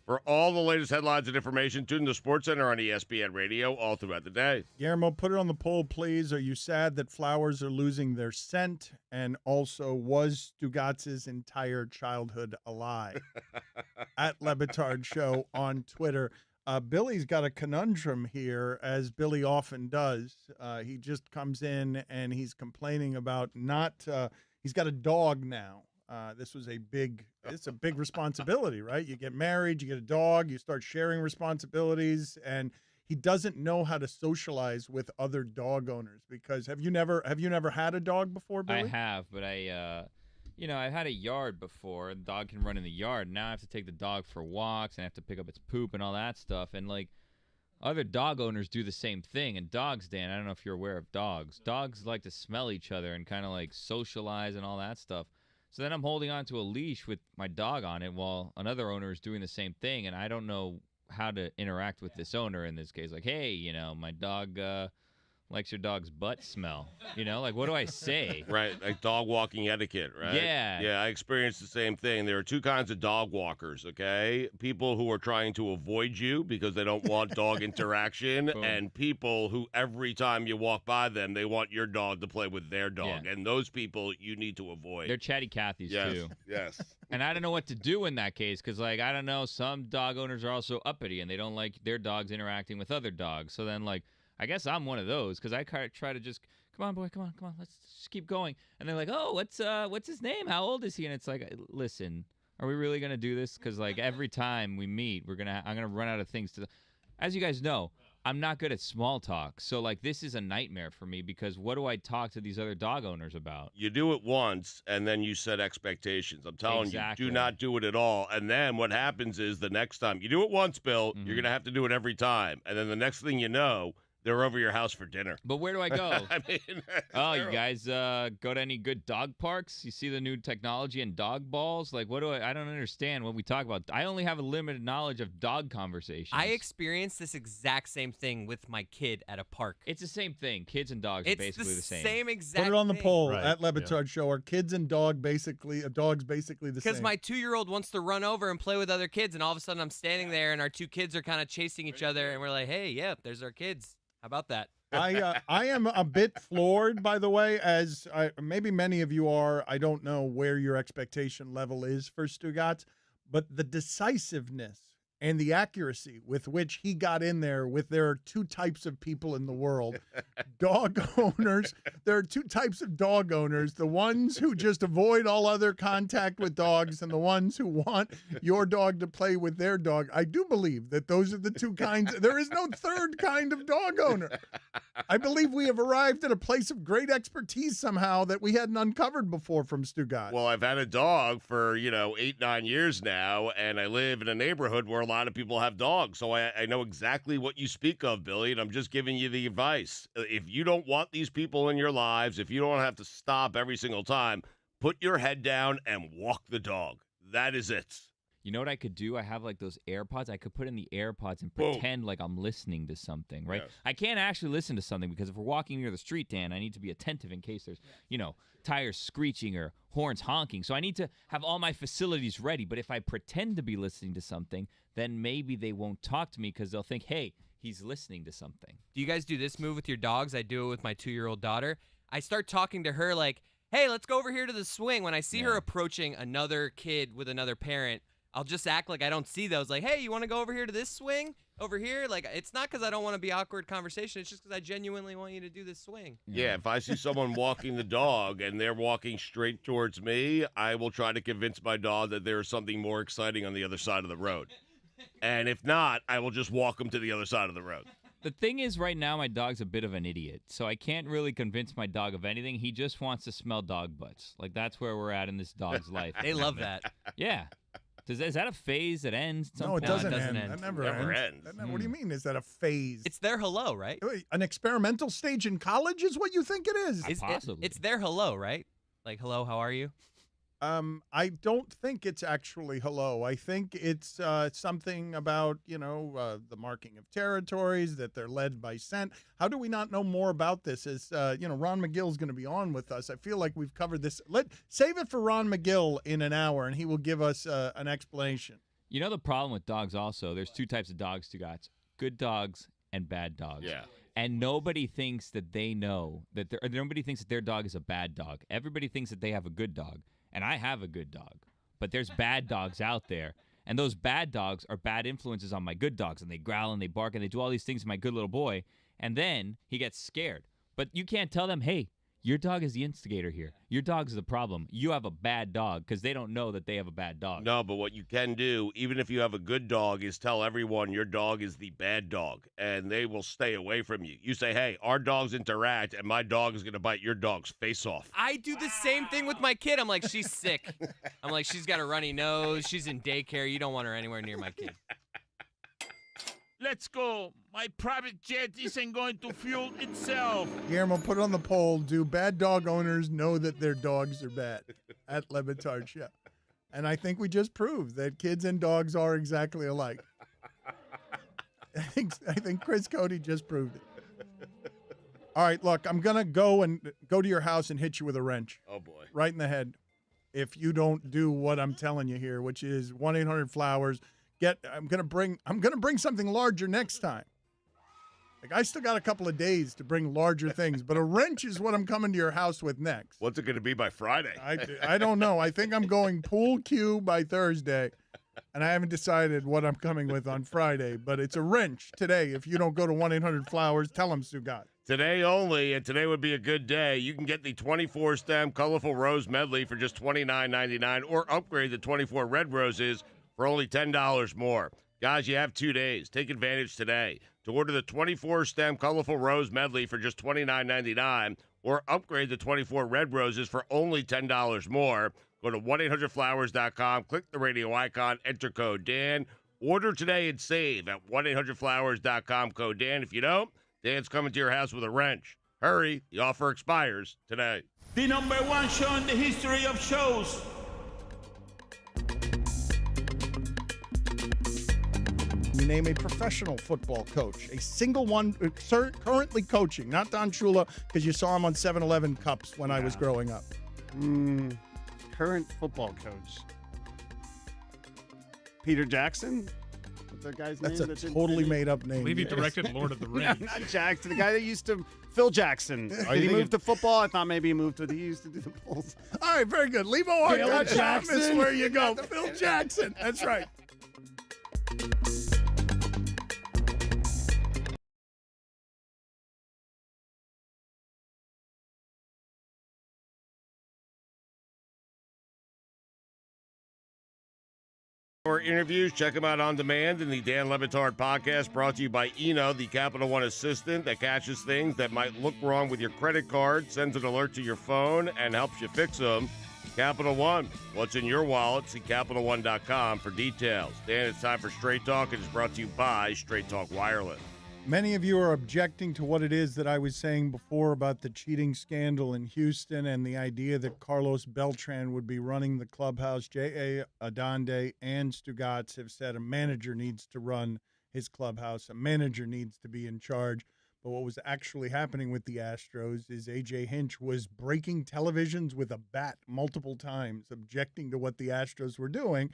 For all the latest headlines and information, tune in to SportsCenter on ESPN Radio all throughout the day. Guillermo, put it on the poll, please. Are you sad that flowers are losing their scent? And also, was Stugotz's entire childhood a lie? At Lebetard Show on Twitter. Billy's got a conundrum here, as Billy often does. He just comes in and he's complaining about he's got a dog now. This was it's a big responsibility, right? You get married, you get a dog, you start sharing responsibilities, and he doesn't know how to socialize with other dog owners. Because have you never had a dog before, Billy? I have, but I've had a yard before. The dog can run in the yard. Now I have to take the dog for walks, and I have to pick up its poop and all that stuff. And like other dog owners do the same thing. And dogs, Dan, I don't know if you're aware of dogs. Dogs like to smell each other and kind of like socialize and all that stuff. So then I'm holding on to a leash with my dog on it while another owner is doing the same thing, and I don't know how to interact with this owner in this case. Like, hey, my dog likes your dog's butt smell. Like, what do I say? Right, like dog walking etiquette, right? Yeah. Yeah, I experienced the same thing. There are two kinds of dog walkers, okay? People who are trying to avoid you because they don't want dog interaction, Boom. and people who every time you walk by them, they want your dog to play with their dog. Yeah. And those people you need to avoid. They're chatty Cathys, yes, too. yes. And I don't know what to do in that case because, I don't know, some dog owners are also uppity and they don't like their dogs interacting with other dogs. So then, I guess I'm one of those because I try to just, come on, boy, come on, let's just keep going. And they're like, oh, what's his name? How old is he? And it's like, listen, are we really gonna do this? Because every time we meet, I'm gonna run out of things to. As you guys know, I'm not good at small talk, so this is a nightmare for me because what do I talk to these other dog owners about? You do it once, and then you set expectations. I'm telling Exactly. you, do not do it at all. And then what happens is the next time you do it once, Bill, you're gonna have to do it every time. And then the next thing you know, they're over your house for dinner. But where do I go? I mean, you guys go to any good dog parks? You see the new technology and dog balls? What do I don't understand what we talk about. I only have a limited knowledge of dog conversations. I experienced this exact same thing with my kid at a park. It's the same thing. Kids and dogs are basically the same. Same exact Put it on the thing. poll Right, at Lebetard Show. Are kids and dogs basically the same? Because my 2-year-old wants to run over and play with other kids, and all of a sudden I'm standing there, and our two kids are kind of chasing each other, and we're like, hey, yeah, there's our kids. How about that? I am a bit floored, by the way, as maybe many of you are. I don't know where your expectation level is for Stugotz, but the decisiveness and the accuracy with which he got in there there are two types of people in the world. Dog owners. There are two types of dog owners. The ones who just avoid all other contact with dogs and the ones who want your dog to play with their dog. I do believe that those are the two kinds. There is no third kind of dog owner. I believe we have arrived at a place of great expertise somehow that we hadn't uncovered before from Stugotz. Well, I've had a dog for, 8-9 years now, and I live in a neighborhood where a lot of people have dogs. So I know exactly what you speak of, Billy, and I'm just giving you the advice. If you don't want these people in your lives, if you don't have to stop every single time, put your head down and walk the dog. That is it. You know what I could do? I have like those AirPods. I could put in the AirPods and pretend like I'm listening to something, right? Yes. I can't actually listen to something because if we're walking near the street, Dan, I need to be attentive in case there's, tires screeching or horns honking. So I need to have all my facilities ready. But if I pretend to be listening to something, then maybe they won't talk to me because they'll think, hey, he's listening to something. Do you guys do this move with your dogs? I do it with my 2-year-old daughter. I start talking to her like, hey, let's go over here to the swing. When I see her approaching another kid with another parent, I'll just act like I don't see those. Like, hey, you want to go over here to this swing? Over here? Like, it's not because I don't want to be awkward conversation. It's just because I genuinely want you to do this swing. Yeah, if I see someone walking the dog and they're walking straight towards me, I will try to convince my dog that there is something more exciting on the other side of the road. And if not, I will just walk them to the other side of the road. The thing is, right now, my dog's a bit of an idiot, so I can't really convince my dog of anything. He just wants to smell dog butts. Like, that's where we're at in this dog's life. They love that. Yeah. Is that a phase that ends? at some No, it point? doesn't, end. That never Never ends. ends. What do you mean? Is that a phase? It's their hello, right? An experimental stage in college is what you think it is? Possibly. It's their hello, right? Like, hello, how are you? I don't think it's actually hello. I think it's something about, the marking of territories, that they're led by scent. How do we not know more about this? As, Ron Magill is going to be on with us. I feel like we've covered this. Save it for Ron Magill in an hour, and he will give us an explanation. You know the problem with dogs also? There's two types of dogs, Stugotz. Good dogs and bad dogs. Yeah. And nobody thinks that they know that nobody thinks that their dog is a bad dog. Everybody thinks that they have a good dog. And I have a good dog. But there's bad dogs out there. And those bad dogs are bad influences on my good dogs. And they growl and they bark and they do all these things to my good little boy. And then he gets scared. But you can't tell them, hey, your dog is the instigator here. Your dog's the problem. You have a bad dog because they don't know that they have a bad dog. No, but what you can do, even if you have a good dog, is tell everyone your dog is the bad dog, and they will stay away from you. You say, hey, our dogs interact, and my dog is going to bite your dog's face off. I do the same thing with my kid. I'm like, she's sick. I'm like, she's got a runny nose. She's in daycare. You don't want her anywhere near my kid. Let's go. My private jet isn't going to fuel itself. Guillermo, put it on the poll. Do bad dog owners know that their dogs are bad? At Batard Show. And I think we just proved that kids and dogs are exactly alike. I think Chris Cody just proved it. All right, look, I'm going to go to your house and hit you with a wrench. Oh, boy. Right in the head. If you don't do what I'm telling you here, which is 1-800-FLOWERS. I'm gonna bring something larger next time. Like, I still got a couple of days to bring larger things, but a wrench is what I'm coming to your house with next. What's it going to be by Friday? I don't know. I think I'm going pool cue by Thursday, and I haven't decided what I'm coming with on Friday, but it's a wrench today. If you don't go to 1-800-FLOWERS, tell them Stugotz. Today only, and today would be a good day. You can get the 24-stem colorful rose medley for just $29.99 or upgrade the 24 red roses for only $10 more. Guys, you have 2 days. Take advantage today. To order the 24-stem colorful rose medley for just $29.99 or upgrade the 24 red roses for only $10 more, go to 1-800-FLOWERS.com, click the radio icon, enter code Dan. Order today and save at 1-800-FLOWERS.com, code Dan. If you don't, Dan's coming to your house with a wrench. Hurry, the offer expires today. The #1 show in the history of shows. You name a professional football coach, a single one currently coaching, not Don Shula, because you saw him on 7-Eleven cups when I was growing up. Current football coach. Peter Jackson? the guy's That's name? a that did- totally did- made-up name. I believe he directed Lord of the Rings. Not Jackson, the guy that used to Phil Jackson. Are Did you he thinking- move to football? I thought maybe he moved to. He used to do the Bulls. All right, very good. Phil Lebo.com is Jackson. where you go. Phil Jackson. That's right. For interviews, check them out on demand in the Dan Lebitard podcast, brought to you by Eno, the Capital One assistant that catches things that might look wrong with your credit card, sends an alert to your phone, and helps you fix them. Capital One, what's in your wallet? See CapitalOne.com for details. Dan, it's time for Straight Talk. It is brought to you by Straight Talk Wireless. Many of you are objecting to what it is that I was saying before about the cheating scandal in Houston and the idea that Carlos Beltran would be running the clubhouse. J.A. Adonde and Stugotz have said a manager needs to run his clubhouse. A manager needs to be in charge. But what was actually happening with the Astros is A.J. Hinch was breaking televisions with a bat multiple times, objecting to what the Astros were doing,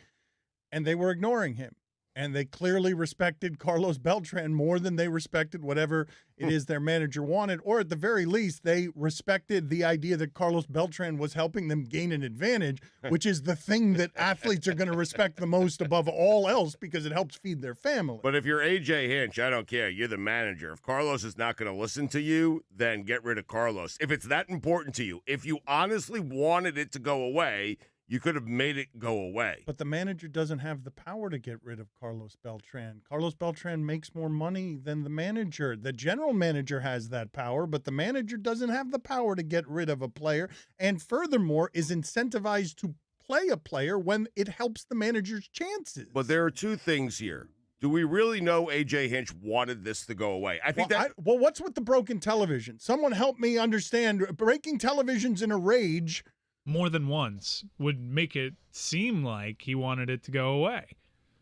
and they were ignoring him. And they clearly respected Carlos Beltran more than they respected whatever it is their manager wanted, or at the very least, they respected the idea that Carlos Beltran was helping them gain an advantage, which is the thing that athletes are going to respect the most above all else because it helps feed their family. But if you're A.J. Hinch, I don't care. You're the manager. If Carlos is not going to listen to you, then get rid of Carlos. If it's that important to you, if you honestly wanted it to go away, you could have made it go away. But the manager doesn't have the power to get rid of Carlos Beltran. Carlos Beltran makes more money than the manager. The general manager has that power, but the manager doesn't have the power to get rid of a player, and furthermore is incentivized to play a player when it helps the manager's chances. But there are two things here. Do we really know A.J. Hinch wanted this to go away? I think well, what's with the broken television? Someone help me understand. Breaking televisions in a rage more than once would make it seem like he wanted it to go away.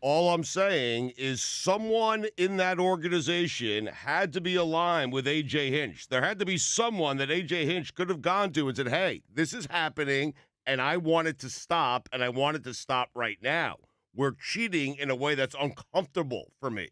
All I'm saying is someone in that organization had to be aligned with A.J. Hinch. There had to be someone that A.J. Hinch could have gone to and said, hey, this is happening, and I want it to stop, and I want it to stop right now. We're cheating in a way that's uncomfortable for me.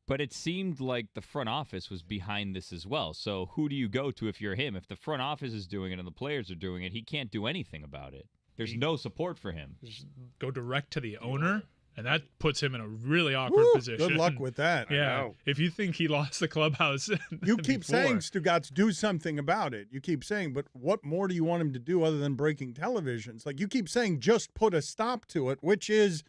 But it seemed like the front office was behind this as well. So who do you go to if you're him? If the front office is doing it and the players are doing it, he can't do anything about it. There's no support for him. Just go direct to the owner, and that puts him in a really awkward position. Good luck with that. Yeah. If you think he lost the clubhouse, you keep saying, Stugotz, do something about it. You keep saying, but what more do you want him to do other than breaking televisions? Like you keep saying, just put a stop to it, which is,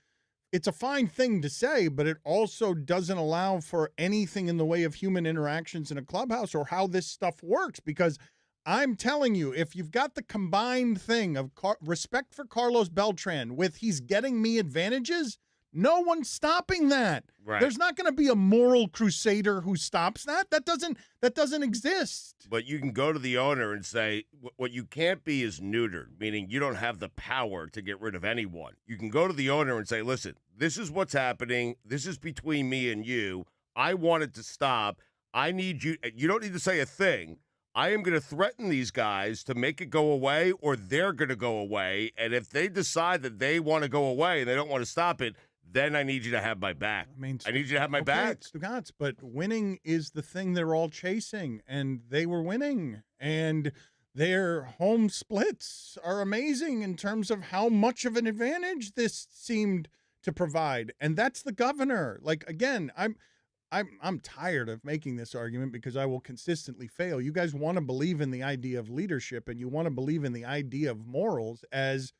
it's a fine thing to say, but it also doesn't allow for anything in the way of human interactions in a clubhouse or how this stuff works. Because I'm telling you, if you've got the combined thing of respect for Carlos Beltran with he's getting me advantages, no one's stopping that. Right. There's not going to be a moral crusader who stops that. That doesn't exist. But you can go to the owner and say, what you can't be is neutered, meaning you don't have the power to get rid of anyone. You can go to the owner and say, listen, this is what's happening. This is between me and you. I want it to stop. I need you. You don't need to say a thing. I am going to threaten these guys to make it go away, or they're going to go away. And if they decide that they want to go away and they don't want to stop it, then I need you to have my back. I need you to have my back. Stugotz, but winning is the thing they're all chasing, and they were winning. And their home splits are amazing in terms of how much of an advantage this seemed to provide. And that's the governor. Like, again, I'm tired of making this argument because I will consistently fail. You guys want to believe in the idea of leadership, and you want to believe in the idea of morals as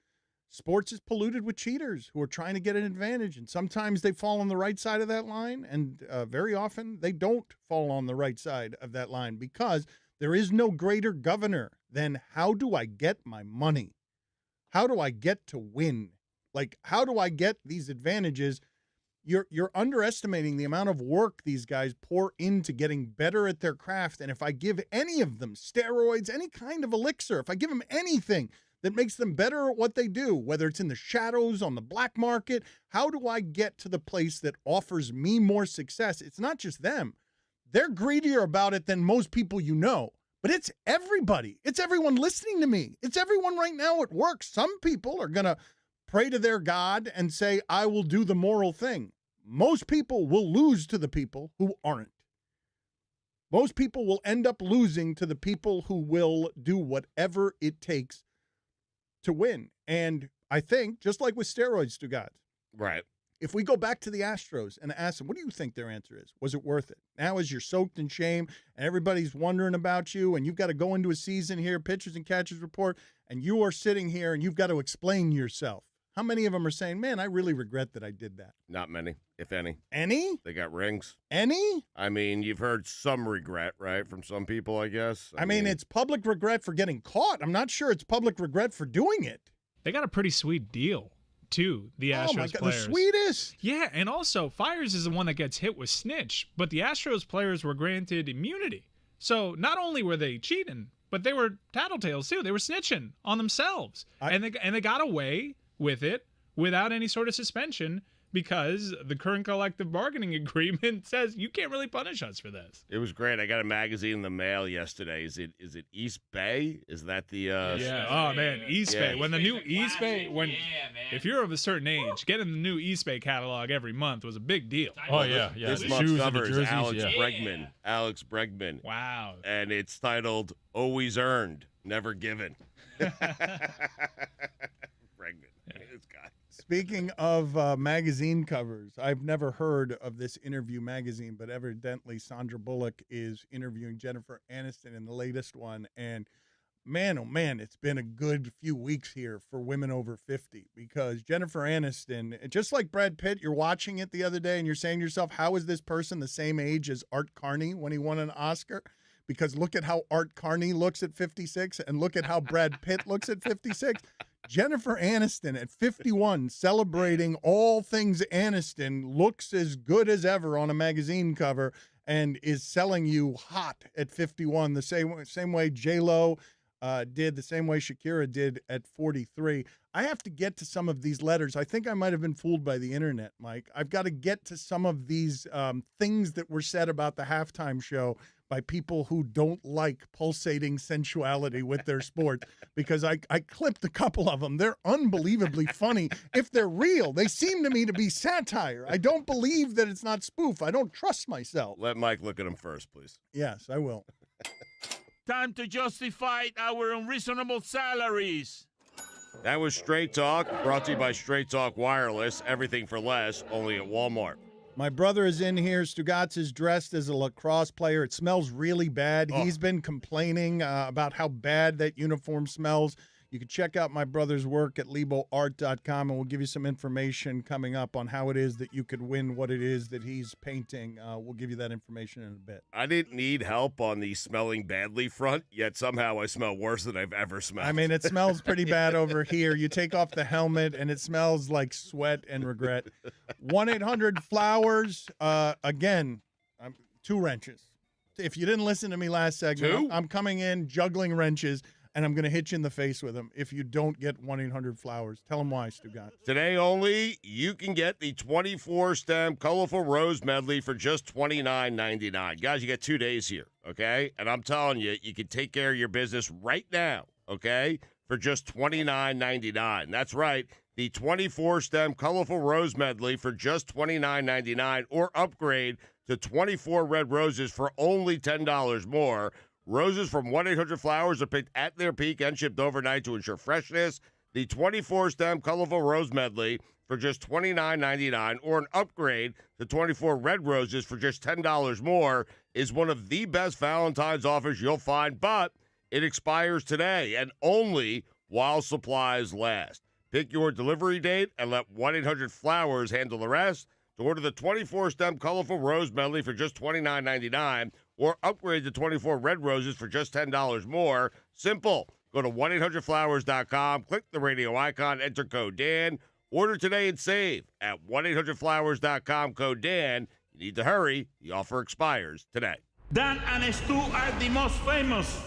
sports is polluted with cheaters who are trying to get an advantage. And sometimes they fall on the right side of that line, and very often they don't fall on the right side of that line because there is no greater governor than how do I get my money? How do I get to win? Like, how do I get these advantages? You're underestimating the amount of work these guys pour into getting better at their craft. And if I give any of them steroids, any kind of elixir, if I give them anything that makes them better at what they do, whether it's in the shadows, on the black market, how do I get to the place that offers me more success? It's not just them. They're greedier about it than most people you know. But it's everybody. It's everyone listening to me. It's everyone right now at work. Some people are going to pray to their God and say, I will do the moral thing. most people will lose to the people who aren't. Most people will end up losing to the people who will do whatever it takes to win. And I think, just like with steroids, Stugotz, Right. if we go back to the Astros and ask them, what do you think their answer is? Was it worth it? Now as you're soaked in shame and everybody's wondering about you and you've got to go into a season here, pitchers and catchers report, and you are sitting here and you've got to explain yourself. How many of them are saying, man, I really regret that I did that? Not many, if any. Any? They got rings. Any? I mean, you've heard some regret, right, from some people, I guess. I mean, it's public regret for getting caught. I'm not sure it's public regret for doing it. They got a pretty sweet deal, too, the Astros Oh, my God, players. the sweetest. Yeah, and also, Fires is the one that gets hit with snitch, but the Astros players were granted immunity. So not only were they cheating, but they were tattletales, too. They were snitching on themselves. And they got away with it without any sort of suspension because the current collective bargaining agreement says you can't really punish us for this. It was great. I got a magazine in the mail yesterday. Is it East Bay? Is that the yeah. Oh man, East Bay. When the new East Bay, if you're of a certain age, getting the new East Bay catalog every month was a big deal. Oh yeah. This The month's shoes and the cover is jerseys, Alex yeah. Bregman. Alex Bregman. Wow. And it's titled "Always Earned, Never Given." Bregman. This guy. Speaking of magazine covers, I've never heard of this interview magazine, but evidently Sandra Bullock is interviewing Jennifer Aniston in the latest one. And man, oh man, it's been a good few weeks here for women over 50 because Jennifer Aniston, just like Brad Pitt, you're watching it the other day and you're saying to yourself, how is this person the same age as Art Carney when he won an Oscar? Because look at how Art Carney looks at 56 and look at how Brad Pitt looks at 56. Jennifer Aniston at 51, celebrating all things Aniston, looks as good as ever on a magazine cover and is selling you hot at 51, the same way J-Lo did, the same way Shakira did at 43. I have to get to some of these letters. I think I might have been fooled by the internet, Mike. I've got to get to some of these things that were said about the halftime show by people who don't like pulsating sensuality with their sport, because I clipped a couple of them. They're unbelievably funny. If they're real, they seem to me to be satire. I don't believe that it's not spoof. I don't trust myself. Let Mike look at him first, please. Yes, I will. Time to justify our unreasonable salaries. That was Straight Talk, brought to you by Straight Talk Wireless. Everything for less, only at Walmart. My brother is in here. Stugotz is dressed as a lacrosse player. It smells really bad. Oh. He's been complaining about how bad that uniform smells. You can check out my brother's work at leboart.com, and we'll give you some information coming up on how it is that you could win what it is that he's painting. We'll give you that information in a bit. I didn't need help on the smelling badly front, yet somehow I smell worse than I've ever smelled. I mean, it smells pretty bad over here. You take off the helmet, and it smells like sweat and regret. 1-800-FLOWERS. Again, 2 wrenches. If you didn't listen to me last segment, 2? I'm coming in juggling wrenches, and I'm going to hit you in the face with them if you don't get 1-800-FLOWERS. Tell them why, Stugotz. Today only, you can get the 24-stem colorful rose medley for just $29.99. Guys, you get 2 days here, okay? And I'm telling you, you can take care of your business right now, okay, for just $29.99. That's right, the 24-stem colorful rose medley for just $29.99, or upgrade to 24 red roses for only $10 more. Roses from 1-800-Flowers are picked at their peak and shipped overnight to ensure freshness. The 24-stem colorful rose medley for just $29.99, or an upgrade to 24 red roses for just $10 more is one of the best Valentine's offers you'll find, but it expires today and only while supplies last. Pick your delivery date and let 1-800-Flowers handle the rest. To order the 24-stem colorful rose medley for just $29.99, or upgrade to 24 red roses for just $10 more. Simple. Go to 1-800-Flowers.com, click the radio icon, enter code Dan. Order today and save at 1-800-Flowers.com, code Dan. You need to hurry. The offer expires today. Dan and Stu are the most famous.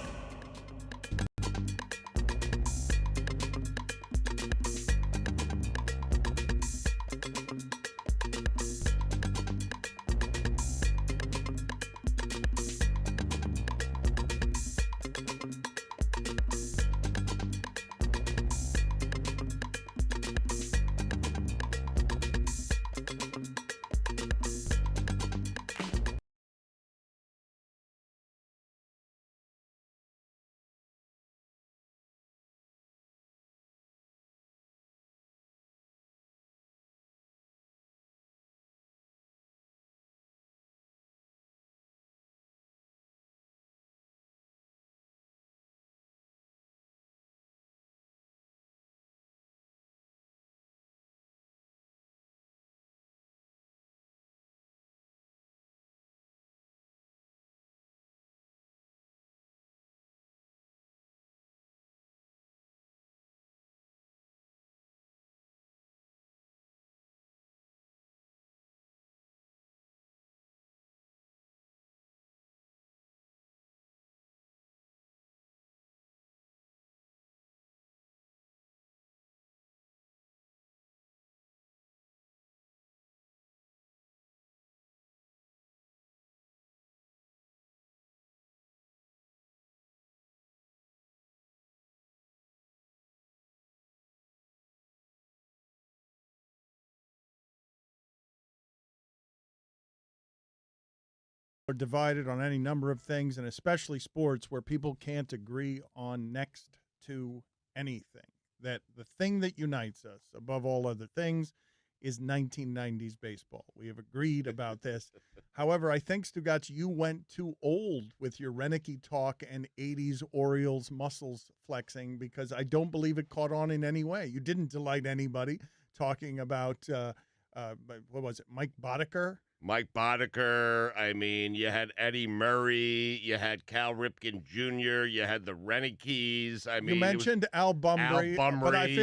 are divided on any number of things, and especially sports, where people can't agree on next to anything. That the thing that unites us above all other things is 1990s baseball. We have agreed about this. However, I think, Stugotz, you went too old with your Renicky talk and 80s Orioles muscles flexing, because I don't believe it caught on in any way. You didn't delight anybody talking about, what was it, Mike Boddicker? Mike Boddicker. I mean, you had Eddie Murray. You had Cal Ripken Jr. You had the Renickys. I mean, you mentioned Al Bunbury.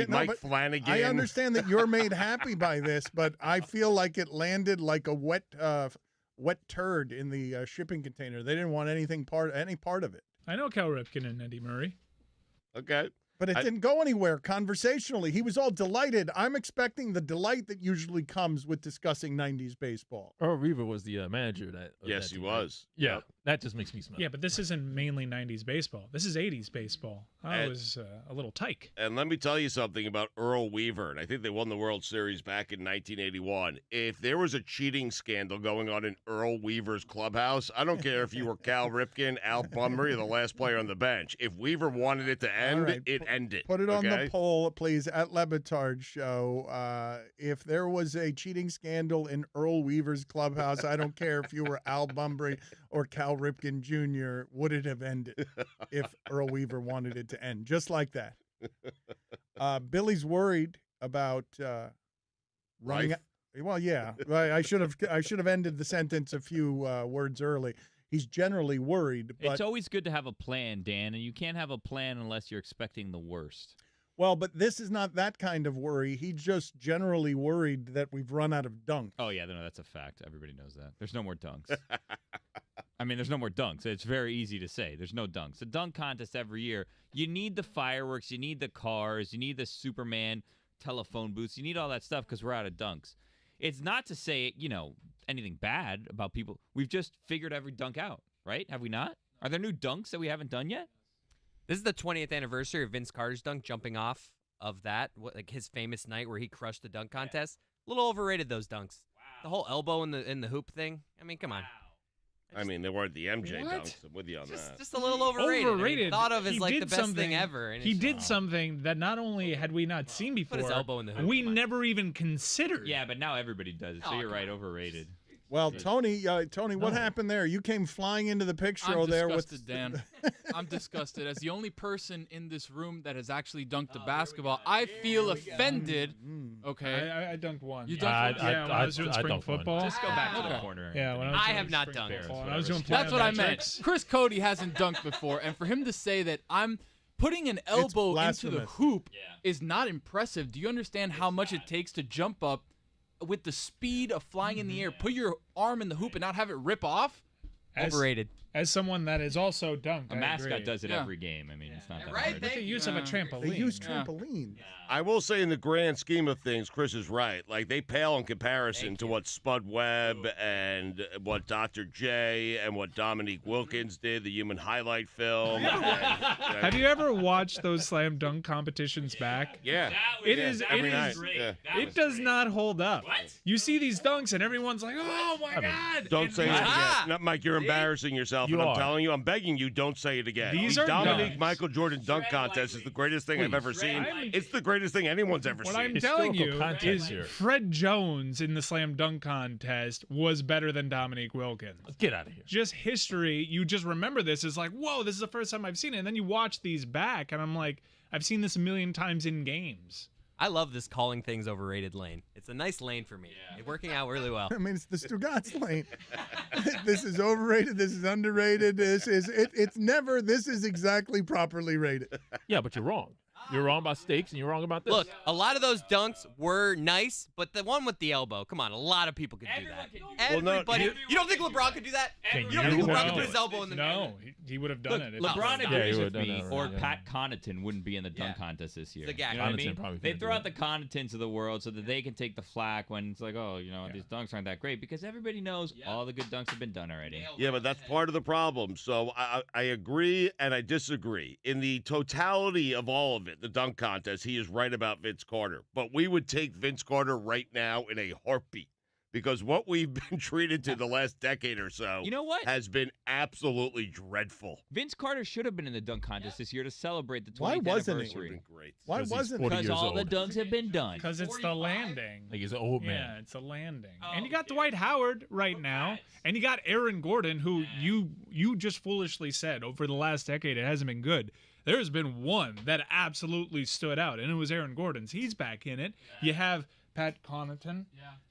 Mike Flanagan. I understand that you're made happy by this, but I feel like it landed like a wet turd in the shipping container. They didn't want any part of it. I know Cal Ripken and Eddie Murray. Okay. But it didn't go anywhere conversationally. He was all delighted. I'm expecting the delight that usually comes with discussing 90s baseball. Earl Reaver was the manager that. Yes, he was. Yeah, that just makes me smile. Yeah, but this isn't mainly 90s baseball. This is 80s baseball. I was a little tyke. And let me tell you something about Earl Weaver, and I think they won the World Series back in 1981. If there was a cheating scandal going on in Earl Weaver's clubhouse, I don't care if you were Cal Ripken, Al Bunbury, or the last player on the bench. If Weaver wanted it to end, it ended. Put it on the poll, please, at Lebotard Show. If there was a cheating scandal in Earl Weaver's clubhouse, I don't care if you were Al Bunbury or Cal Ripken Jr., would it have ended if Earl Weaver wanted it to end? Just like that. Billy's worried about running. Well, yeah. I should have ended the sentence a few words early. He's generally worried. But it's always good to have a plan, Dan, and you can't have a plan unless you're expecting the worst. Well, but this is not that kind of worry. He's just generally worried that we've run out of dunks. Oh, yeah, no, that's a fact. Everybody knows that. There's no more dunks. I mean, there's no more dunks. It's very easy to say. There's no dunks. A dunk contest every year. You need the fireworks. You need the cars. You need the Superman telephone booths. You need all that stuff because we're out of dunks. It's not to say, anything bad about people. We've just figured every dunk out, right? Have we not? Are there new dunks that we haven't done yet? This is the 20th anniversary of Vince Carter's dunk, jumping off of that, like his famous night where he crushed the dunk contest. A little overrated, those dunks. Wow. The whole elbow in the hoop thing. I mean, come on. I mean, they weren't the MJ dunks. I'm with you on that. Just a little overrated. I mean, thought of as like the best thing ever. And he did something that not only had we not seen before, put his elbow in the hoop. We never even considered. Yeah, but now everybody does it. So you're right, overrated. Well, Tony, what happened there? You came flying into the picture I'm there disgusted, Dan. I'm disgusted. As the only person in this room that has actually dunked a basketball, I feel offended. Okay. I dunked one. You dunked one? Yeah, when I was doing spring football. Just go back to the corner. Yeah, when I have not dunked. I was doing That's what I meant. Chris Cody hasn't dunked before, and for him to say that I'm putting an elbow into the hoop is not impressive. Do you understand how much it takes to jump up with the speed of flying in the air, put your arm in the hoop and not have it rip off? Overrated. As someone that is also dunked, a mascot does it every game. I mean, it's not that hard. The use of a trampoline. They use trampoline. I will say, in the grand scheme of things, Chris is right. Like, they pale in comparison to what Spud Webb and what Dr. J and what Dominique Wilkins did, the human highlight film. Have you ever watched those slam dunk competitions back? Yeah. It does not hold up. What? You see these dunks and everyone's like, oh my God. Don't say it again. No, Mike, you're embarrassing yourself. I'm telling you, I'm begging you, don't say it again. These are Dominique Michael Jordan dunk contest is the greatest thing I've ever seen. It's the greatest thing anyone's ever seen. What I'm telling you is Fred Jones in the slam dunk contest was better than Dominique Wilkins. Get out of here. Just history. You just remember this as like, whoa, this is the first time I've seen it. And then you watch these back, and I'm like, I've seen this a million times in games. I love this calling things overrated lane. It's a nice lane for me. It's working out really well. I mean, it's the Stugotz lane. This is overrated. This is underrated. It's never. This is exactly properly rated. Yeah, but you're wrong. You're wrong about stakes, and you're wrong about this. Look, a lot of those dunks were nice, but the one with the elbow, come on, a lot of people could do that. Everybody. You don't think LeBron could do that? You don't think LeBron could put his elbow in the No, he would have done it. LeBron agrees with me, or Pat Connaughton wouldn't be in the dunk contest this year. The guy. You know what I mean? They throw out the Connaughtons of the world so that they can take the flack when it's like, oh, these dunks aren't that great, because everybody knows all the good dunks have been done already. Yeah, but that's part of the problem. So I agree and I disagree. In the totality of all of it, the dunk contest, he is right about Vince Carter. But we would take Vince Carter right now in a heartbeat. because what we've been treated to the last decade or so You know what? has been absolutely dreadful. Vince Carter should have been in the dunk contest this year to celebrate the 20th Why wasn't he? anniversary. Great. Why 'Cause he's wasn't 40 Because years all the old. dunks have been done. Because it's the landing. Like he's an old Yeah, man. it's a landing. And you got Dwight Howard right now, and you got Aaron Gordon, who you just foolishly said over the last decade it hasn't been good. There's been one that absolutely stood out, and it was Aaron Gordon's. He's back in it. You have Pat Connaughton,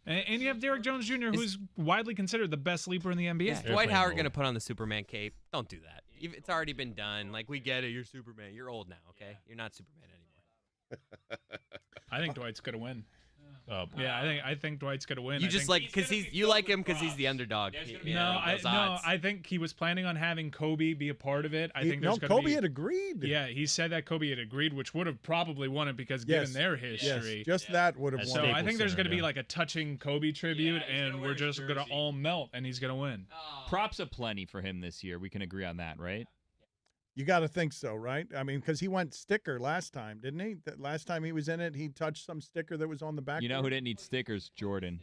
and you have Derrick Jones Jr., who's widely considered the best sleeper in the NBA. Is Dwight Howard going to put on the Superman cape? Don't do that. It's already been done. Like, we get it. You're Superman. You're old now, okay? You're not Superman anymore. I think Dwight's going to win. Yeah, I think Dwight's going to win. You just like because you like him because he's the underdog. I think he was planning on having Kobe be a part of it. I think there's Kobe had agreed. Yeah, he said that Kobe had agreed, which would have probably won it because given their history, yes, just that would have won. So I think there's going to be like a touching Kobe tribute, and we're just going to all melt, and he's going to win. Props aplenty for him this year. We can agree on that, right? You got to think so, right? I mean, because he went sticker last time, didn't he? That last time he was in it, he touched some sticker that was on the back. You know who didn't need stickers? Jordan.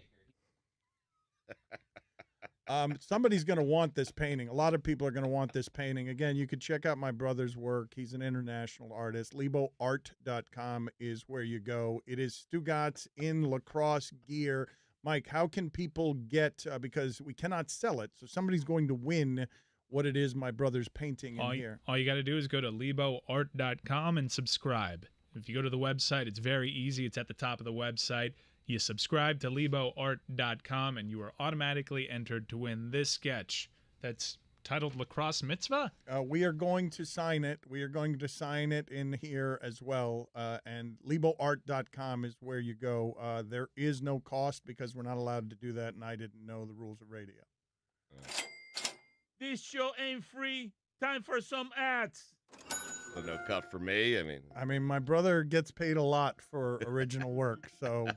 Somebody's going to want this painting. A lot of people are going to want this painting. Again, you could check out my brother's work. He's an international artist. LeboArt.com is where you go. It is Stugotz in lacrosse gear. Mike, how can people get, because we cannot sell it, so somebody's going to win what it is my brother's painting in here. All you got to do is go to LeboArt.com and subscribe. If you go to the website, it's very easy. It's at the top of the website. You subscribe to LeboArt.com, and you are automatically entered to win this sketch that's titled Lacrosse Mitzvah. We are going to sign it. We are going to sign it in here as well. And LeboArt.com is where you go. There is no cost because we're not allowed to do that, and I didn't know the rules of radio. This show ain't free. Time for some ads. So no cut for me. I mean, my brother gets paid a lot for original work. So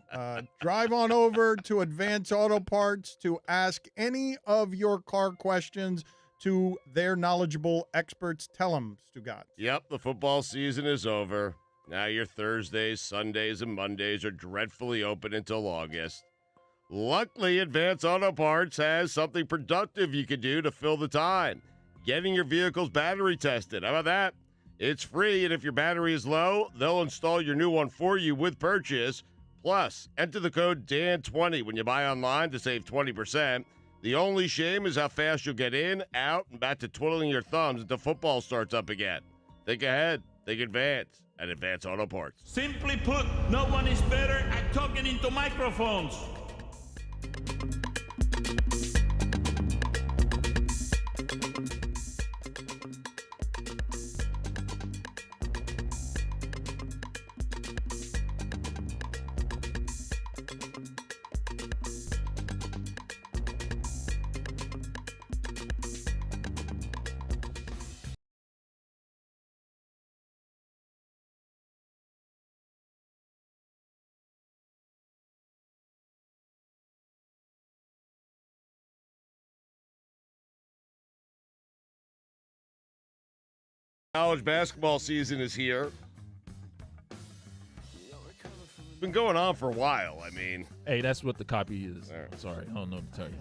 drive on over to Advance Auto Parts to ask any of your car questions to their knowledgeable experts. Tell them, Stugotz. Yep, the football season is over. Now your Thursdays, Sundays, and Mondays are dreadfully open until August. Luckily, Advance Auto Parts has something productive you can do to fill the time. Getting your vehicle's battery tested. How about that? It's free, and if your battery is low, they'll install your new one for you with purchase. Plus, enter the code DAN20 when you buy online to save 20%. The only shame is how fast you'll get in, out, and back to twiddling your thumbs until football starts up again. Think ahead. Think Advance at Advance Auto Parts. Simply put, no one is better at talking into microphones. College basketball season is here. It's been going on for a while. Hey, that's what the copy is. Sorry, I don't know what to tell you.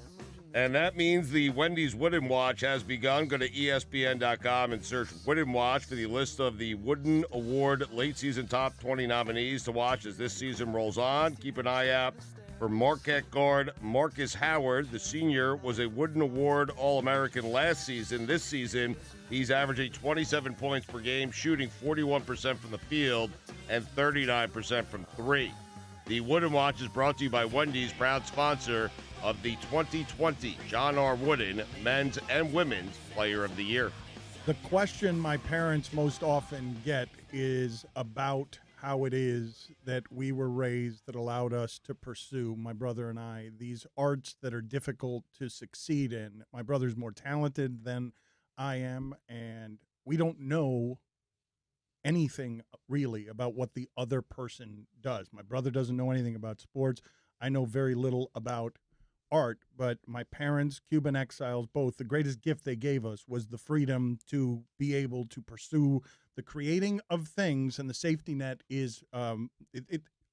And that means the Wendy's Wooden Watch has begun. Go to ESPN.com and search Wooden Watch for the list of the Wooden Award late season top 20 nominees to watch as this season rolls on. Keep an eye out for Marquette guard Marcus Howard. The senior was a Wooden Award All-American last season. This season, he's averaging 27 points per game, shooting 41% from the field and 39% from three. The Wooden Watch is brought to you by Wendy's, proud sponsor of the 2020 John R. Wooden Men's and Women's Player of the Year. The question my parents most often get is about how it is that we were raised that allowed us to pursue, my brother and I, these arts that are difficult to succeed in. My brother's more talented than I am, and we don't know anything really about what the other person does. My brother doesn't know anything about sports. I know very little about art, but my parents, Cuban exiles, both, the greatest gift they gave us was the freedom to be able to pursue the creating of things, and the safety net is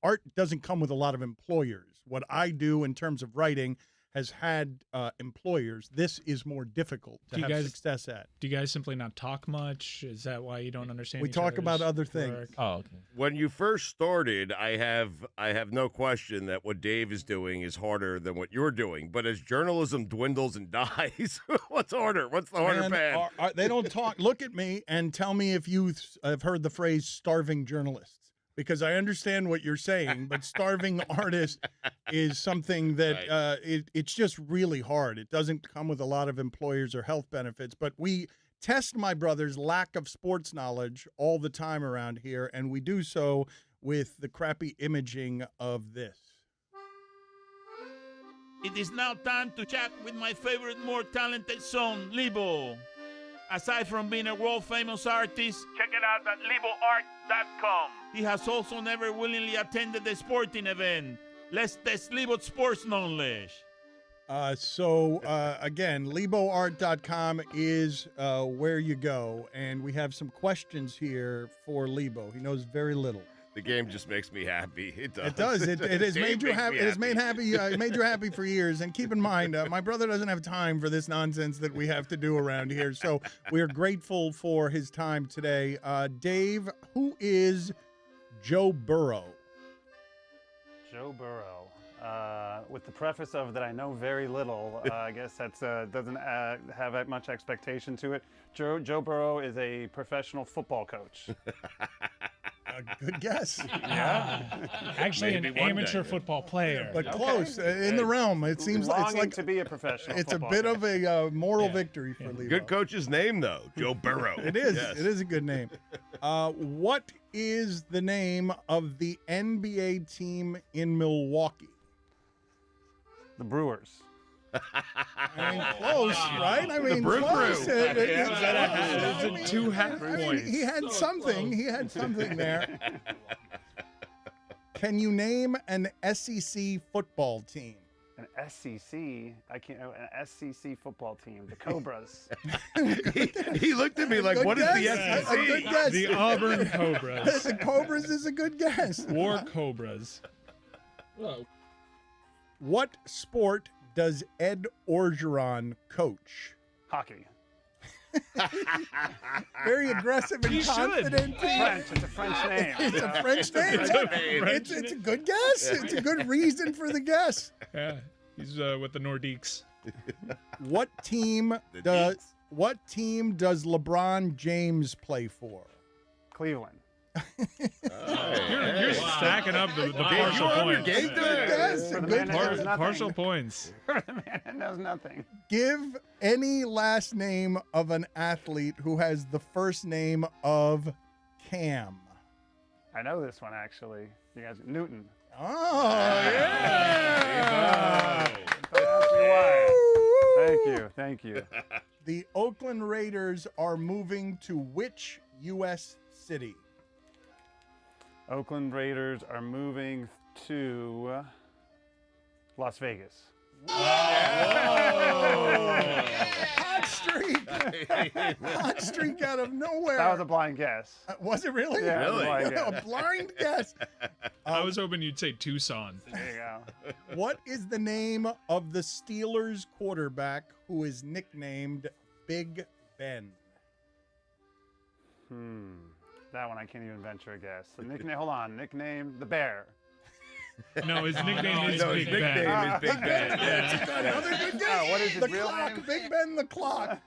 art doesn't come with a lot of employers. What I do in terms of writing has had employers. This is more difficult to have success at. Do you guys simply not talk much? Is that why you don't understand? We each talk about other's other work? things. Oh, okay. When you first started, I have no question that what Dave is doing is harder than what you're doing. But as journalism dwindles and dies, what's harder? What's the harder path? They don't talk. Look at me and tell me if you have heard the phrase "starving journalists," because I understand what you're saying, but starving artist is something that it's just really hard. It doesn't come with a lot of employers or health benefits, but we test my brother's lack of sports knowledge all the time around here, and we do so with the crappy imaging of this. It is now time to chat with my favorite, more talented son, Lebo. Aside from being a world-famous artist, check it out at LeboArt.com. He has also never willingly attended a sporting event. Let's test Lebo's sports knowledge. Again, LeboArt.com is where you go, and we have some questions here for Lebo. He knows very little. The game just makes me happy. It does. It does. It has made you happy. It has made made you happy for years. And keep in mind, my brother doesn't have time for this nonsense that we have to do around here. So we are grateful for his time today. Dave, who is Joe Burrow? Joe Burrow. With the preface of that I know very little, I guess that's doesn't have much expectation to it. Joe Burrow is a professional football coach. Good guess. Yeah. Actually, an amateur football player. But close. In the realm. It seems like it's like to be a professional. It's a football bit coach. of a moral victory for Lebo. Good coach's name, though. Joe Burrow. It is. Yes. It is a good name. What is the name of the NBA team in Milwaukee? The Brewers. I mean, close, right? I mean, Brew close. Crew. It's a two-half I mean, points. he had something. He had something there. Can you name an SEC football team? An SEC. I can't. An SEC football team. The Cobras. He looked at me like, Good "What is guess. the A SEC?" good guess. The Auburn Cobras. The Cobras is a good guess. War Cobras. What sport does Ed Orgeron coach? Hockey. Very aggressive and confident. French. It's a French name. It's a French name. It's a good guess. It's a good reason for the guess. Yeah, he's with the Nordiques. What team does LeBron James play for? Cleveland. You're stacking up the partial points. Yes, For the good man that knows guess. nothing. Partial points. For the man that knows nothing. Give any last name of an athlete who has the first name of Cam. I know this one actually. You guys, Newton. Oh, yeah. Thank you. The Oakland Raiders are moving to which U.S. city? Oakland Raiders are moving to Las Vegas. Hot streak. Hot streak out of nowhere. That was a blind guess. Was it really? Yeah, it was Really? a blind guess. A blind guess. I was hoping you'd say Tucson. There you go. What is the name of the Steelers quarterback who is nicknamed Big Ben? That one I can't even venture a guess. The nickname. Hold on. Nickname the Bear. No, his nickname is No, his Big Ben. nickname is Big Ben. Yeah. Another good guess. Oh, what is his the real clock, name? Big Ben the clock.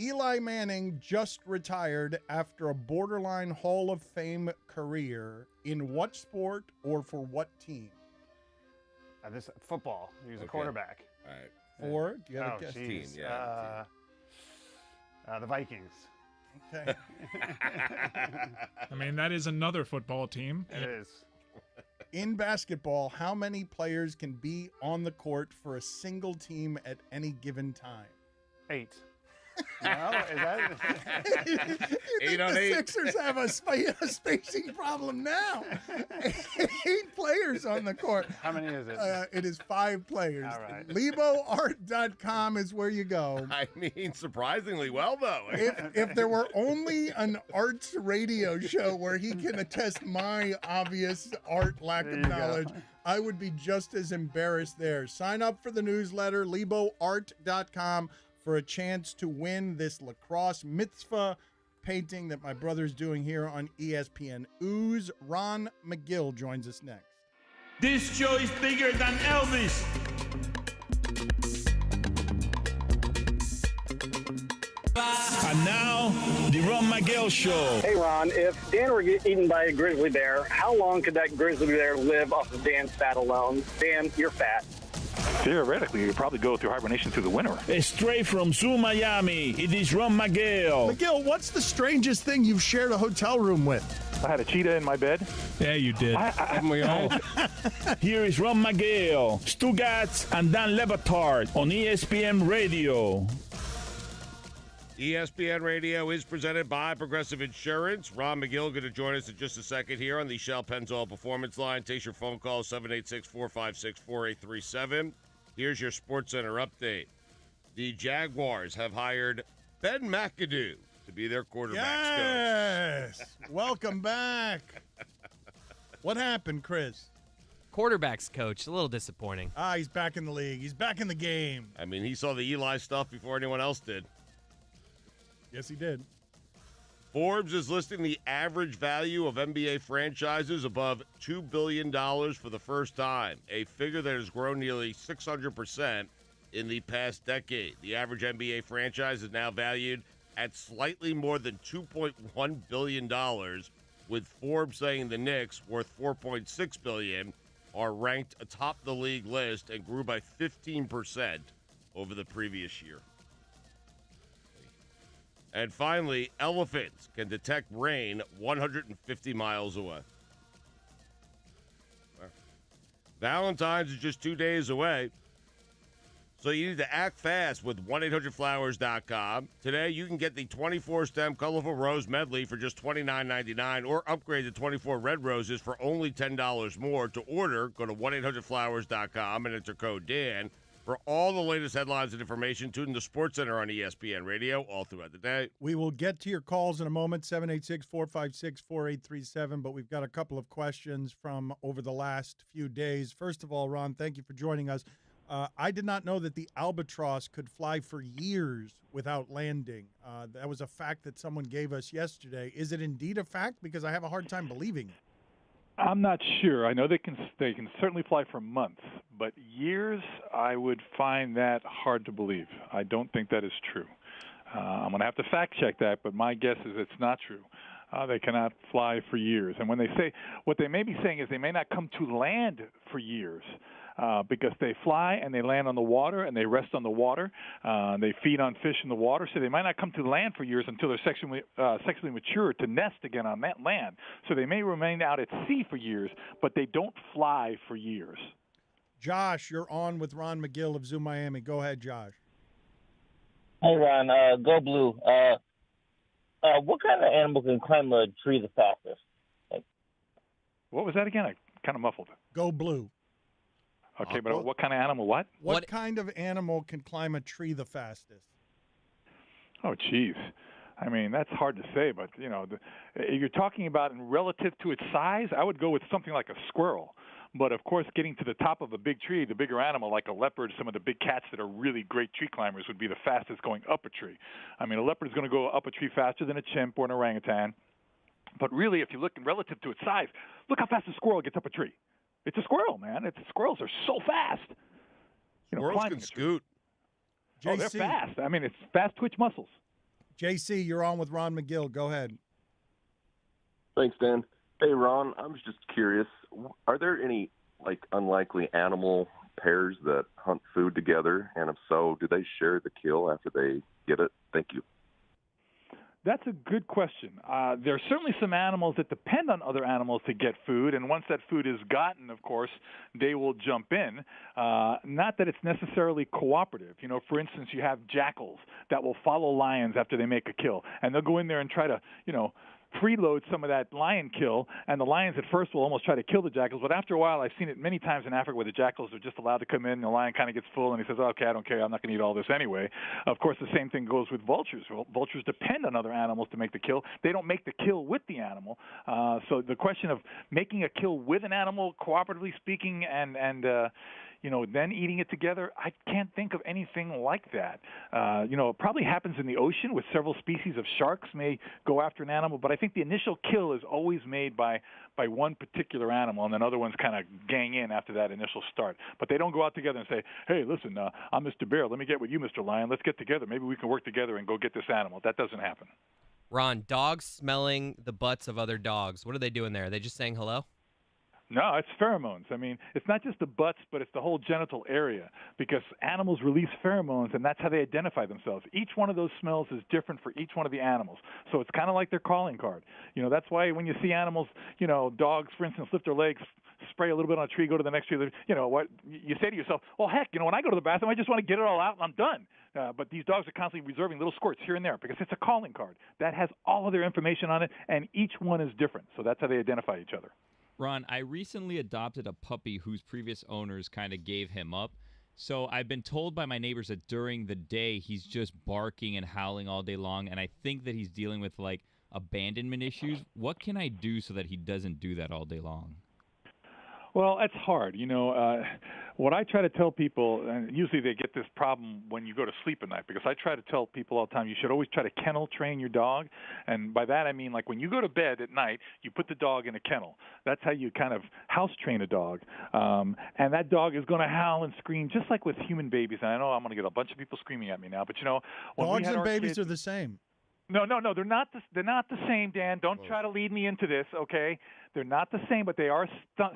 Eli Manning just retired after a borderline Hall of Fame career in what sport or for what team? This football. He was a Okay. quarterback. All right. For? Do you have a Oh, guess? jeez. Team, yeah, The Vikings. Okay. I mean, that is another football team. It is. In basketball, how many players can be on the court for a single team at any given time? 8. No, is that? You think the Sixers have a spacing problem now? 8 players on the court. How many is it? It is 5 players. All right. LeboArt.com is where you go. I mean, surprisingly well, though. If there were only an arts radio show where he can attest my obvious art lack of knowledge, I would be just as embarrassed there. Sign up for the newsletter, LeboArt.com, for a chance to win this lacrosse mitzvah painting that my brother's doing here on ESPN Ooze. Ron Magill joins us next. This show is bigger than Elvis. And now, the Ron Magill Show. Hey, Ron, if Dan were eaten by a grizzly bear, how long could that grizzly bear live off of Dan's fat alone? Dan, you're fat. Theoretically, you'd probably go through hibernation through the winter. Straight from Zoo, Miami, it is Ron Magill. Magill, what's the strangest thing you've shared a hotel room with? I had a cheetah in my bed. Yeah, you did. We all. Here is Ron Magill, Stugotz, and Dan Batard on ESPN Radio. ESPN Radio is presented by Progressive Insurance. Ron Magill going to join us in just a second here on the Shell Pennzoil Performance Line. Takes your phone call, 786-456-4837. Here's your SportsCenter update. The Jaguars have hired Ben McAdoo to be their quarterbacks coach. Yes! Welcome back. What happened, Chris? Quarterbacks coach, a little disappointing. He's back in the league. He's back in the game. I mean, he saw the Eli stuff before anyone else did. Yes, he did. Forbes is listing the average value of NBA franchises above $2 billion for the first time, a figure that has grown nearly 600% in the past decade. The average NBA franchise is now valued at slightly more than $2.1 billion, with Forbes saying the Knicks, worth $4.6 billion, are ranked atop the league list and grew by 15% over the previous year. And finally, elephants can detect rain 150 miles away. Valentine's is just 2 days away, so you need to act fast with 1-800-Flowers.com. Today, you can get the 24-stem colorful rose medley for just $29.99 or upgrade to 24 red roses for only $10 more. To order, go to 1-800-Flowers.com and enter code Dan. For all the latest headlines and information, tune in to SportsCenter on ESPN Radio all throughout the day. We will get to your calls in a moment, 786-456-4837, but we've got a couple of questions from over the last few days. First of all, Ron, thank you for joining us. I did not know that the albatross could fly for years without landing. That was a fact that someone gave us yesterday. Is it indeed a fact? Because I have a hard time believing it. I'm not sure. I know they can certainly fly for months, but years, I would find that hard to believe. I don't think that is true. I'm going to have to fact check that, but my guess is it's not true. They cannot fly for years. And when they say, what they may be saying is they may not come to land for years. Because they fly and they land on the water and they rest on the water. They feed on fish in the water, so they might not come to land for years until they're sexually mature to nest again on that land. So they may remain out at sea for years, but they don't fly for years. Josh, you're on with Ron Magill of Zoo Miami. Go ahead, Josh. Hey, Ron. Go Blue. What kind of animal can climb a tree the fastest? What was that again? I kind of muffled it. Go Blue. Okay, but what kind of animal? What kind of animal can climb a tree the fastest? Oh, geez. I mean, that's hard to say, but, you know, you're talking about in relative to its size, I would go with something like a squirrel. But, of course, getting to the top of a big tree, the bigger animal like a leopard, some of the big cats that are really great tree climbers would be the fastest going up a tree. I mean, a leopard is going to go up a tree faster than a chimp or an orangutan. But really, if you look relative to its size, look how fast a squirrel gets up a tree. It's a squirrel, man. Squirrels are so fast. Squirrels can scoot. Oh, they're fast. I mean, it's fast twitch muscles. JC, you're on with Ron Magill. Go ahead. Thanks, Dan. Hey, Ron, I was just curious. Are there any, unlikely animal pairs that hunt food together? And if so, do they share the kill after they get it? Thank you. That's a good question. There are certainly some animals that depend on other animals to get food, and once that food is gotten, of course, they will jump in. Not that it's necessarily cooperative. You know, for instance, you have jackals that will follow lions after they make a kill, and they'll go in there and try to, freeload some of that lion kill, and the lions at first will almost try to kill the jackals, but after a while, I've seen it many times in Africa where the jackals are just allowed to come in, and the lion kind of gets full, and he says, okay, I don't care, I'm not going to eat all this anyway. Of course, the same thing goes with vultures. Vultures depend on other animals to make the kill. They don't make the kill with the animal. So the question of making a kill with an animal, cooperatively speaking, and then eating it together, I can't think of anything like that. It probably happens in the ocean with several species of sharks may go after an animal, but I think the initial kill is always made by one particular animal, and then other ones kind of gang in after that initial start. But they don't go out together and say, hey, listen, I'm Mr. Bear. Let me get with you, Mr. Lion. Let's get together. Maybe we can work together and go get this animal. That doesn't happen. Ron, dogs smelling the butts of other dogs. What are they doing there? Are they just saying hello? No, it's pheromones. I mean, it's not just the butts, but it's the whole genital area, because animals release pheromones, and that's how they identify themselves. Each one of those smells is different for each one of the animals. So it's kind of like their calling card. That's why when you see animals, dogs, for instance, lift their legs, spray a little bit on a tree, go to the next tree, what you say to yourself, well, heck, when I go to the bathroom, I just want to get it all out and I'm done. But these dogs are constantly reserving little squirts here and there because it's a calling card. That has all of their information on it, and each one is different. So that's how they identify each other. Ron, I recently adopted a puppy whose previous owners kind of gave him up. So I've been told by my neighbors that during the day he's just barking and howling all day long, and I think that he's dealing with abandonment issues. What can I do so that he doesn't do that all day long? Well, that's hard. What I try to tell people, and usually they get this problem when you go to sleep at night, because I try to tell people all the time, you should always try to kennel train your dog. And by that I mean, when you go to bed at night, you put the dog in a kennel. That's how you kind of house train a dog. And that dog is going to howl and scream just like with human babies. And I know I'm going to get a bunch of people screaming at me now, but when dogs and babies are the same. No, they're not the same, Dan. Don't try to lead me into this, okay? They're not the same, but they are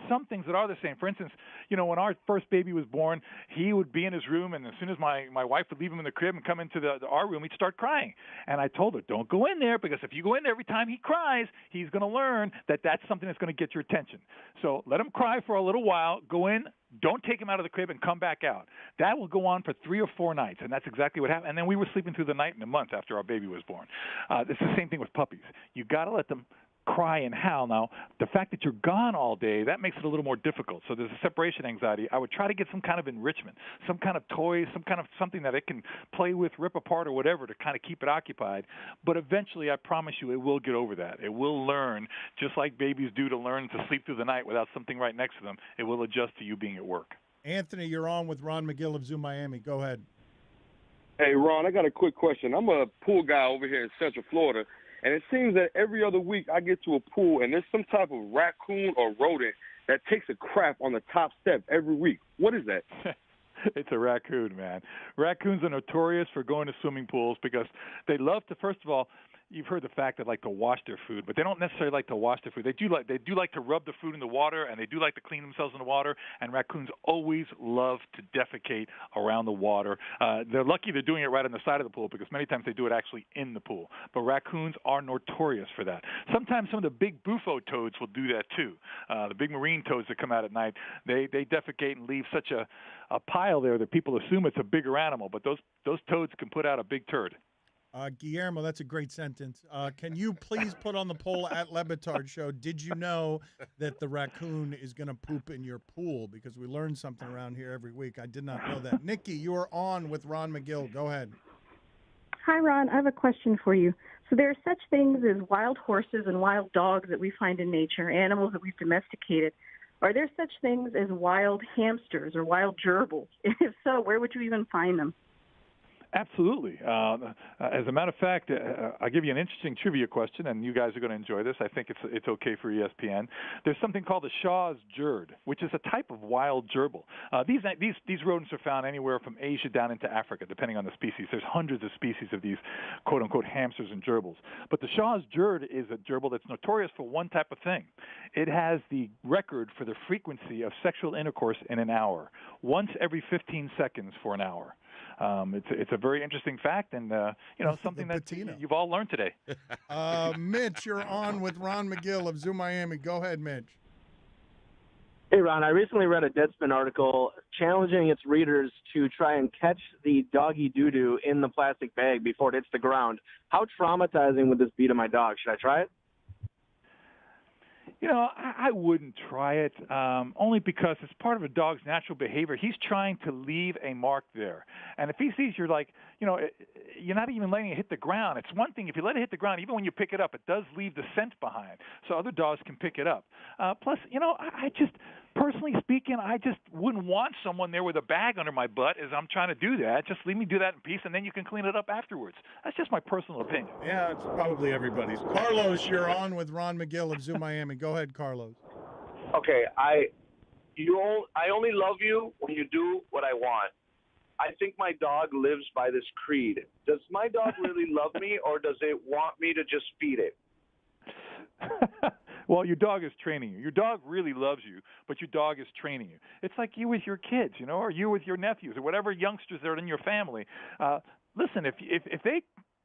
some things that are the same. For instance, when our first baby was born, he would be in his room, and as soon as my wife would leave him in the crib and come into our room, he'd start crying. And I told her, don't go in there, because if you go in there every time he cries, he's going to learn that that's something that's going to get your attention. So let him cry for a little while, go in, don't take him out of the crib and come back out. That will go on for 3 or 4 nights, and that's exactly what happened. And then we were sleeping through the night in a month after our baby was born. It's the same thing with puppies. You got to let them cry and howl. Now, the fact that you're gone all day, that makes it a little more difficult. So there's a separation anxiety. I would try to get some kind of enrichment, some kind of toy, something that it can play with, rip apart, or whatever to kind of keep it occupied. But eventually, I promise you, it will get over that. It will learn, just like babies do to learn to sleep through the night without something right next to them. It will adjust to you being at work. Anthony, you're on with Ron Magill of Zoo Miami. Go ahead. Hey, Ron, I got a quick question. I'm a pool guy over here in Central Florida, and it seems that every other week I get to a pool, and there's some type of raccoon or rodent that takes a crap on the top step every week. What is that? It's a raccoon, man. Raccoons are notorious for going to swimming pools because they love to, first of all, you've heard the fact they like to wash their food, but they don't necessarily like to wash their food. They do like to rub the food in the water, and they do like to clean themselves in the water. And raccoons always love to defecate around the water. They're lucky they're doing it right on the side of the pool, because many times they do it actually in the pool. But raccoons are notorious for that. Sometimes some of the big bufo toads will do that too. The big marine toads that come out at night, they defecate and leave such a pile there that people assume it's a bigger animal. But those toads can put out a big turd. Guillermo, that's a great sentence. Can you please put on the poll at Lebotard Show, did you know that the raccoon is going to poop in your pool? Because we learn something around here every week. I did not know that. Nikki, you are on with Ron Magill. Go ahead. Hi, Ron. I have a question for you. So there are such things as wild horses and wild dogs that we find in nature, animals that we've domesticated. Are there such things as wild hamsters or wild gerbils? If so, where would you even find them? Absolutely. As a matter of fact, I'll give you an interesting trivia question, and you guys are going to enjoy this. I think it's okay for ESPN. There's something called the Shaw's Jerd, which is a type of wild gerbil. These rodents are found anywhere from Asia down into Africa, depending on the species. There's hundreds of species of these quote-unquote hamsters and gerbils. But the Shaw's Jerd is a gerbil that's notorious for one type of thing. It has the record for the frequency of sexual intercourse in an hour, once every 15 seconds for an hour. It's a very interesting fact and, something that you've all learned today. Mitch, you're on with Ron Magill of Zoo Miami. Go ahead, Mitch. Hey, Ron, I recently read a Deadspin article challenging its readers to try and catch the doggy doo-doo in the plastic bag before it hits the ground. How traumatizing would this be to my dog? Should I try it? I wouldn't try it, only because it's part of a dog's natural behavior. He's trying to leave a mark there. And if he sees you're you're not even letting it hit the ground. It's one thing if you let it hit the ground, even when you pick it up, it does leave the scent behind. So other dogs can pick it up. Plus, I just, personally speaking, I just wouldn't want someone there with a bag under my butt as I'm trying to do that. Just leave me do that in peace, and then you can clean it up afterwards. That's just my personal opinion. Yeah, it's probably everybody's. Carlos, you're on with Ron Magill of Zoo Miami. Go ahead, Carlos. Okay, I only love you when you do what I want. I think my dog lives by this creed. Does my dog really love me, or does it want me to just feed it? Well, your dog is training you. Your dog really loves you, but your dog is training you. It's like you with your kids, or you with your nephews, or whatever youngsters that are in your family. Listen, if they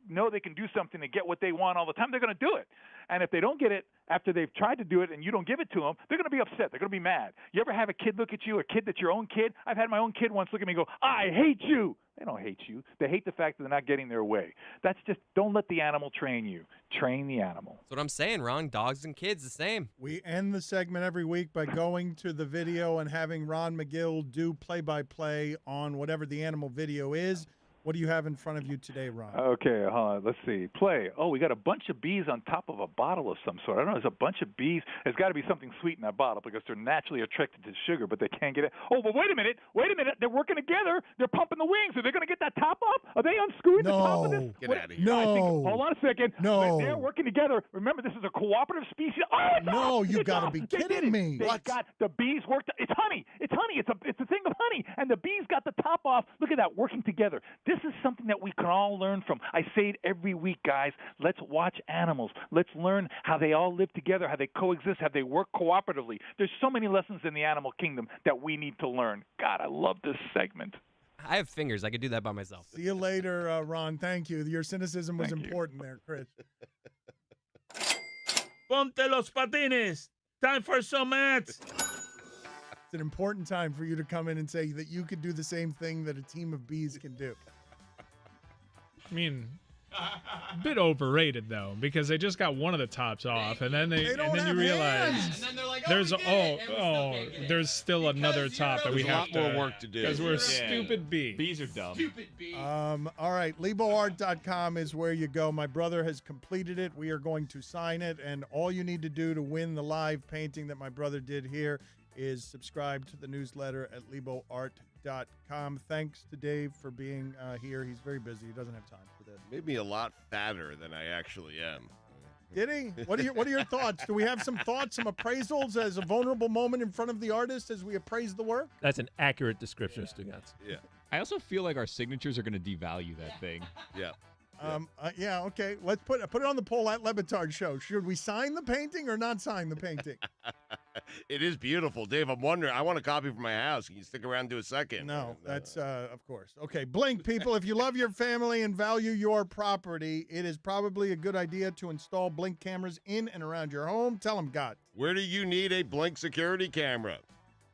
know they can do something to get what they want all the time, they're going to do it. And if they don't get it after they've tried to do it and you don't give it to them, they're going to be upset. They're going to be mad. You ever have a kid look at you, a kid that's your own kid? I've had my own kid once look at me and go, I hate you. They don't hate you. They hate the fact that they're not getting their way. That's just, don't let the animal train you. Train the animal. That's what I'm saying, Ron. Dogs and kids, the same. We end the segment every week by going to the video and having Ron Magill do play-by-play on whatever the animal video is. What do you have in front of you today, Ron? Okay, let's see. Play. Oh, we got a bunch of bees on top of a bottle of some sort. I don't know. There's a bunch of bees. There's got to be something sweet in that bottle because they're naturally attracted to sugar, but they can't get it. Oh, but wait a minute. They're working together. They're pumping the wings. Are they going to get that top up? Are they unscrewing the top of this? Get out of here. No. Hold on a second. No. They're working together. Remember, this is a cooperative species. Oh, no, you got to be kidding me. They got the bees worked. It's honey. It's honey. It's a thing of honey, and the bees got the top off. Look at that, working together. This is something that we can all learn from. I say it every week, guys. Let's watch animals. Let's learn how they all live together, how they coexist, how they work cooperatively. There's so many lessons in the animal kingdom that we need to learn. God, I love this segment. I have fingers. I could do that by myself. See you later, Ron. Thank you. Your cynicism was important there, Chris. Ponte los patines. Time for some ads. It's an important time for you to come in and say that you could do the same thing that a team of bees can do. I mean, a bit overrated though, because they just got one of the tops off, and then you realize there's there's still another top that we have a lot more work to do because we're stupid bees. Bees are dumb. Stupid bees. All right, LeboArt.com is where you go. My brother has completed it. We are going to sign it, and all you need to do to win the live painting that my brother did here is subscribe to the newsletter at LeboArt.com. Thanks to Dave for being here. He's very busy. He doesn't have time for this. Made me a lot fatter than I actually am. Did he? What are your thoughts? Do we have some thoughts, some appraisals as a vulnerable moment in front of the artist as we appraise the work? That's an accurate description of Stugotz. Yeah. I also feel like our signatures are going to devalue that thing. Yeah. Yeah, okay. Let's put it on the poll at Lebitard Show. Should we sign the painting or not sign the painting? It is beautiful. Dave, I'm wondering, I want a copy for my house. Can you stick around and do a second? No, that's, of course. Okay, Blink, people, if you love your family and value your property, it is probably a good idea to install Blink cameras in and around your home. Tell them, God. Where do you need a Blink security camera?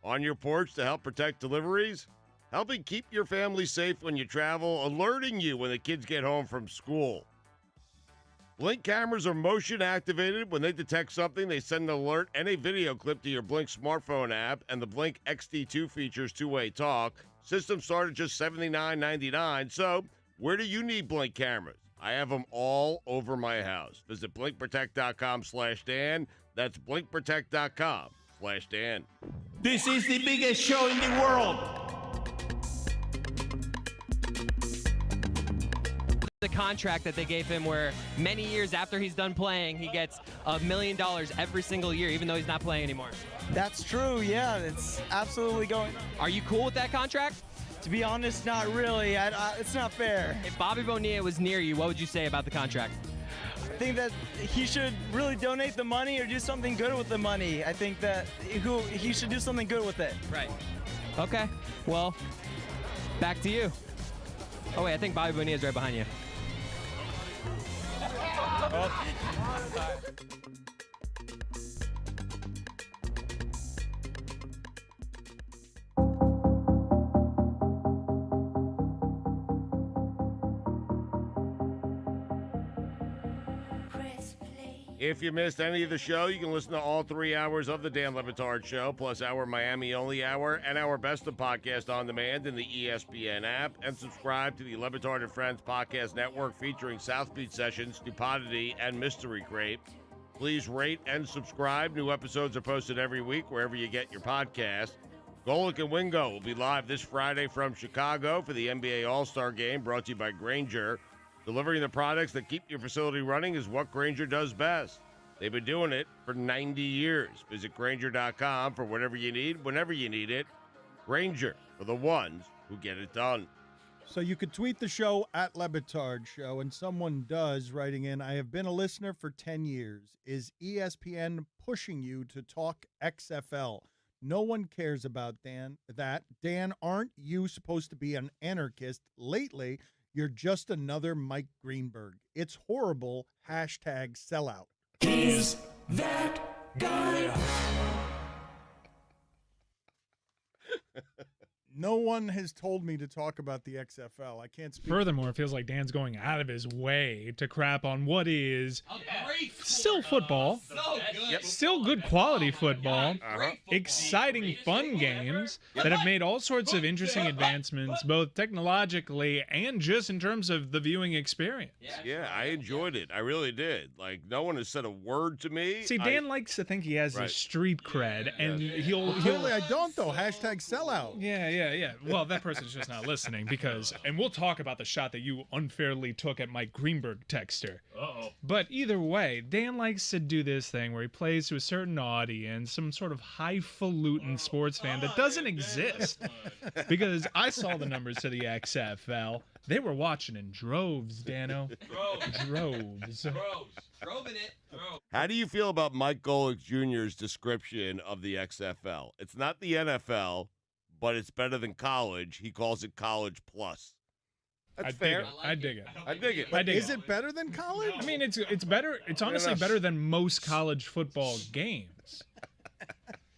On your porch to help protect deliveries? Helping keep your family safe when you travel, alerting you when the kids get home from school. Blink cameras are motion activated. When they detect something, they send an alert and a video clip to your Blink smartphone app, and the Blink XD2 features two-way talk. System start at just $79.99. So, where do you need Blink cameras? I have them all over my house. Visit blinkprotect.com/Dan. That's blinkprotect.com/Dan. This is the biggest show in the world. The contract that they gave him where many years after he's done playing, he gets $1 million every single year, even though he's not playing anymore. That's true, yeah. It's absolutely going. Are you cool with that contract? To be honest, not really. It's not fair. If Bobby Bonilla was near you, what would you say about the contract? I think that he should really donate the money or do something good with the money. I think that he should do something good with it. Right. Okay. Well, back to you. Oh, wait, I think Bobby Bonilla's right behind you. If you missed any of the show, you can listen to all 3 hours of the Dan Le Batard Show, plus our Miami-only hour and our Best of Podcast on Demand in the ESPN app, and subscribe to the Le Batard and Friends Podcast Network featuring South Beach Sessions, Stupidity, and Mystery Crate. Please rate and subscribe. New episodes are posted every week wherever you get your podcast. Golic and Wingo will be live this Friday from Chicago for the NBA All-Star Game, brought to you by Grainger. Delivering the products that keep your facility running is what Grainger does best. They've been doing it for 90 years. Visit Grainger.com for whatever you need, whenever you need it. Grainger, for the ones who get it done. So you could tweet the show at Le Batard Show, and someone does, writing in, I have been a listener for 10 years. Is ESPN pushing you to talk XFL? No one cares about that. Dan, aren't you supposed to be an anarchist? Lately, you're just another Mike Greenberg. It's horrible. Hashtag sellout. He's that guy. No one has told me to talk about the XFL. I can't speak. Furthermore, it feels like Dan's going out of his way to crap on what is still football. So good. Still good quality football. Exciting, fun games that have made all sorts of interesting advancements, both technologically and just in terms of the viewing experience. Yeah, I enjoyed it. I really did. Like, no one has said a word to me. See, Dan likes to think he has his street cred, and he'll Clearly, I don't, though. Hashtag sellout. Yeah. Well, that person's just not listening because, and we'll talk about the shot that you unfairly took at Mike Greenberg, texter. Uh-oh. But either way, Dan likes to do this thing where he plays to a certain audience, some sort of highfalutin sports fan that doesn't exist. Because I saw the numbers to the XFL. They were watching in droves, Dano. Droves. Droving it. How do you feel about Mike Golic Jr.'s description of the XFL? It's not the NFL, but it's better than college. He calls it college plus. That's fair. I dig it. I dig it. But is it better than college? I mean, it's better. It's honestly better than most college football games.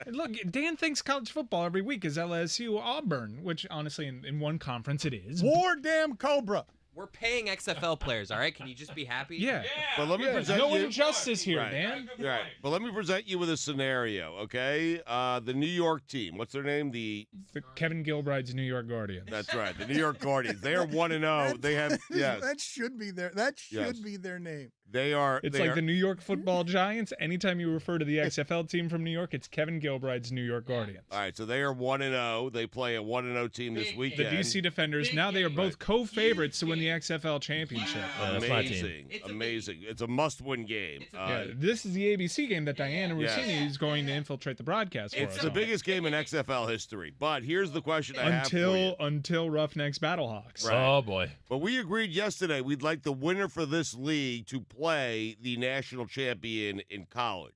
And look, Dan thinks college football every week is LSU Auburn, which honestly, in one conference, it is. War damn Cobra. We're paying XFL players, all right? Can you just be happy? Yeah. But let me present no you. injustice here, Right. Dan. Right. But let me present you with a scenario, okay? The New York team. What's their name? The Kevin Gilbride's New York Guardians. That's right. The New York Guardians. They are 1-0. They have That should be their name. They are. It's like the New York Football Giants. Anytime you refer to the XFL team from New York, it's Kevin Gilbride's New York Guardians. All right, so they are 1-0. They play a 1-0 team this The weekend. DC Defenders. Now they are both co-favorites to win the XFL championship. Amazing. It's a must-win game. This is the ABC game that Diana Rossini Yes. is going to infiltrate the broadcast for It's us the on. biggest game in XFL history. But here's the question I have for you. Until Roughnecks Battlehawks. Right. Oh, boy. But we agreed yesterday we'd like the winner for this league to play the national champion in college.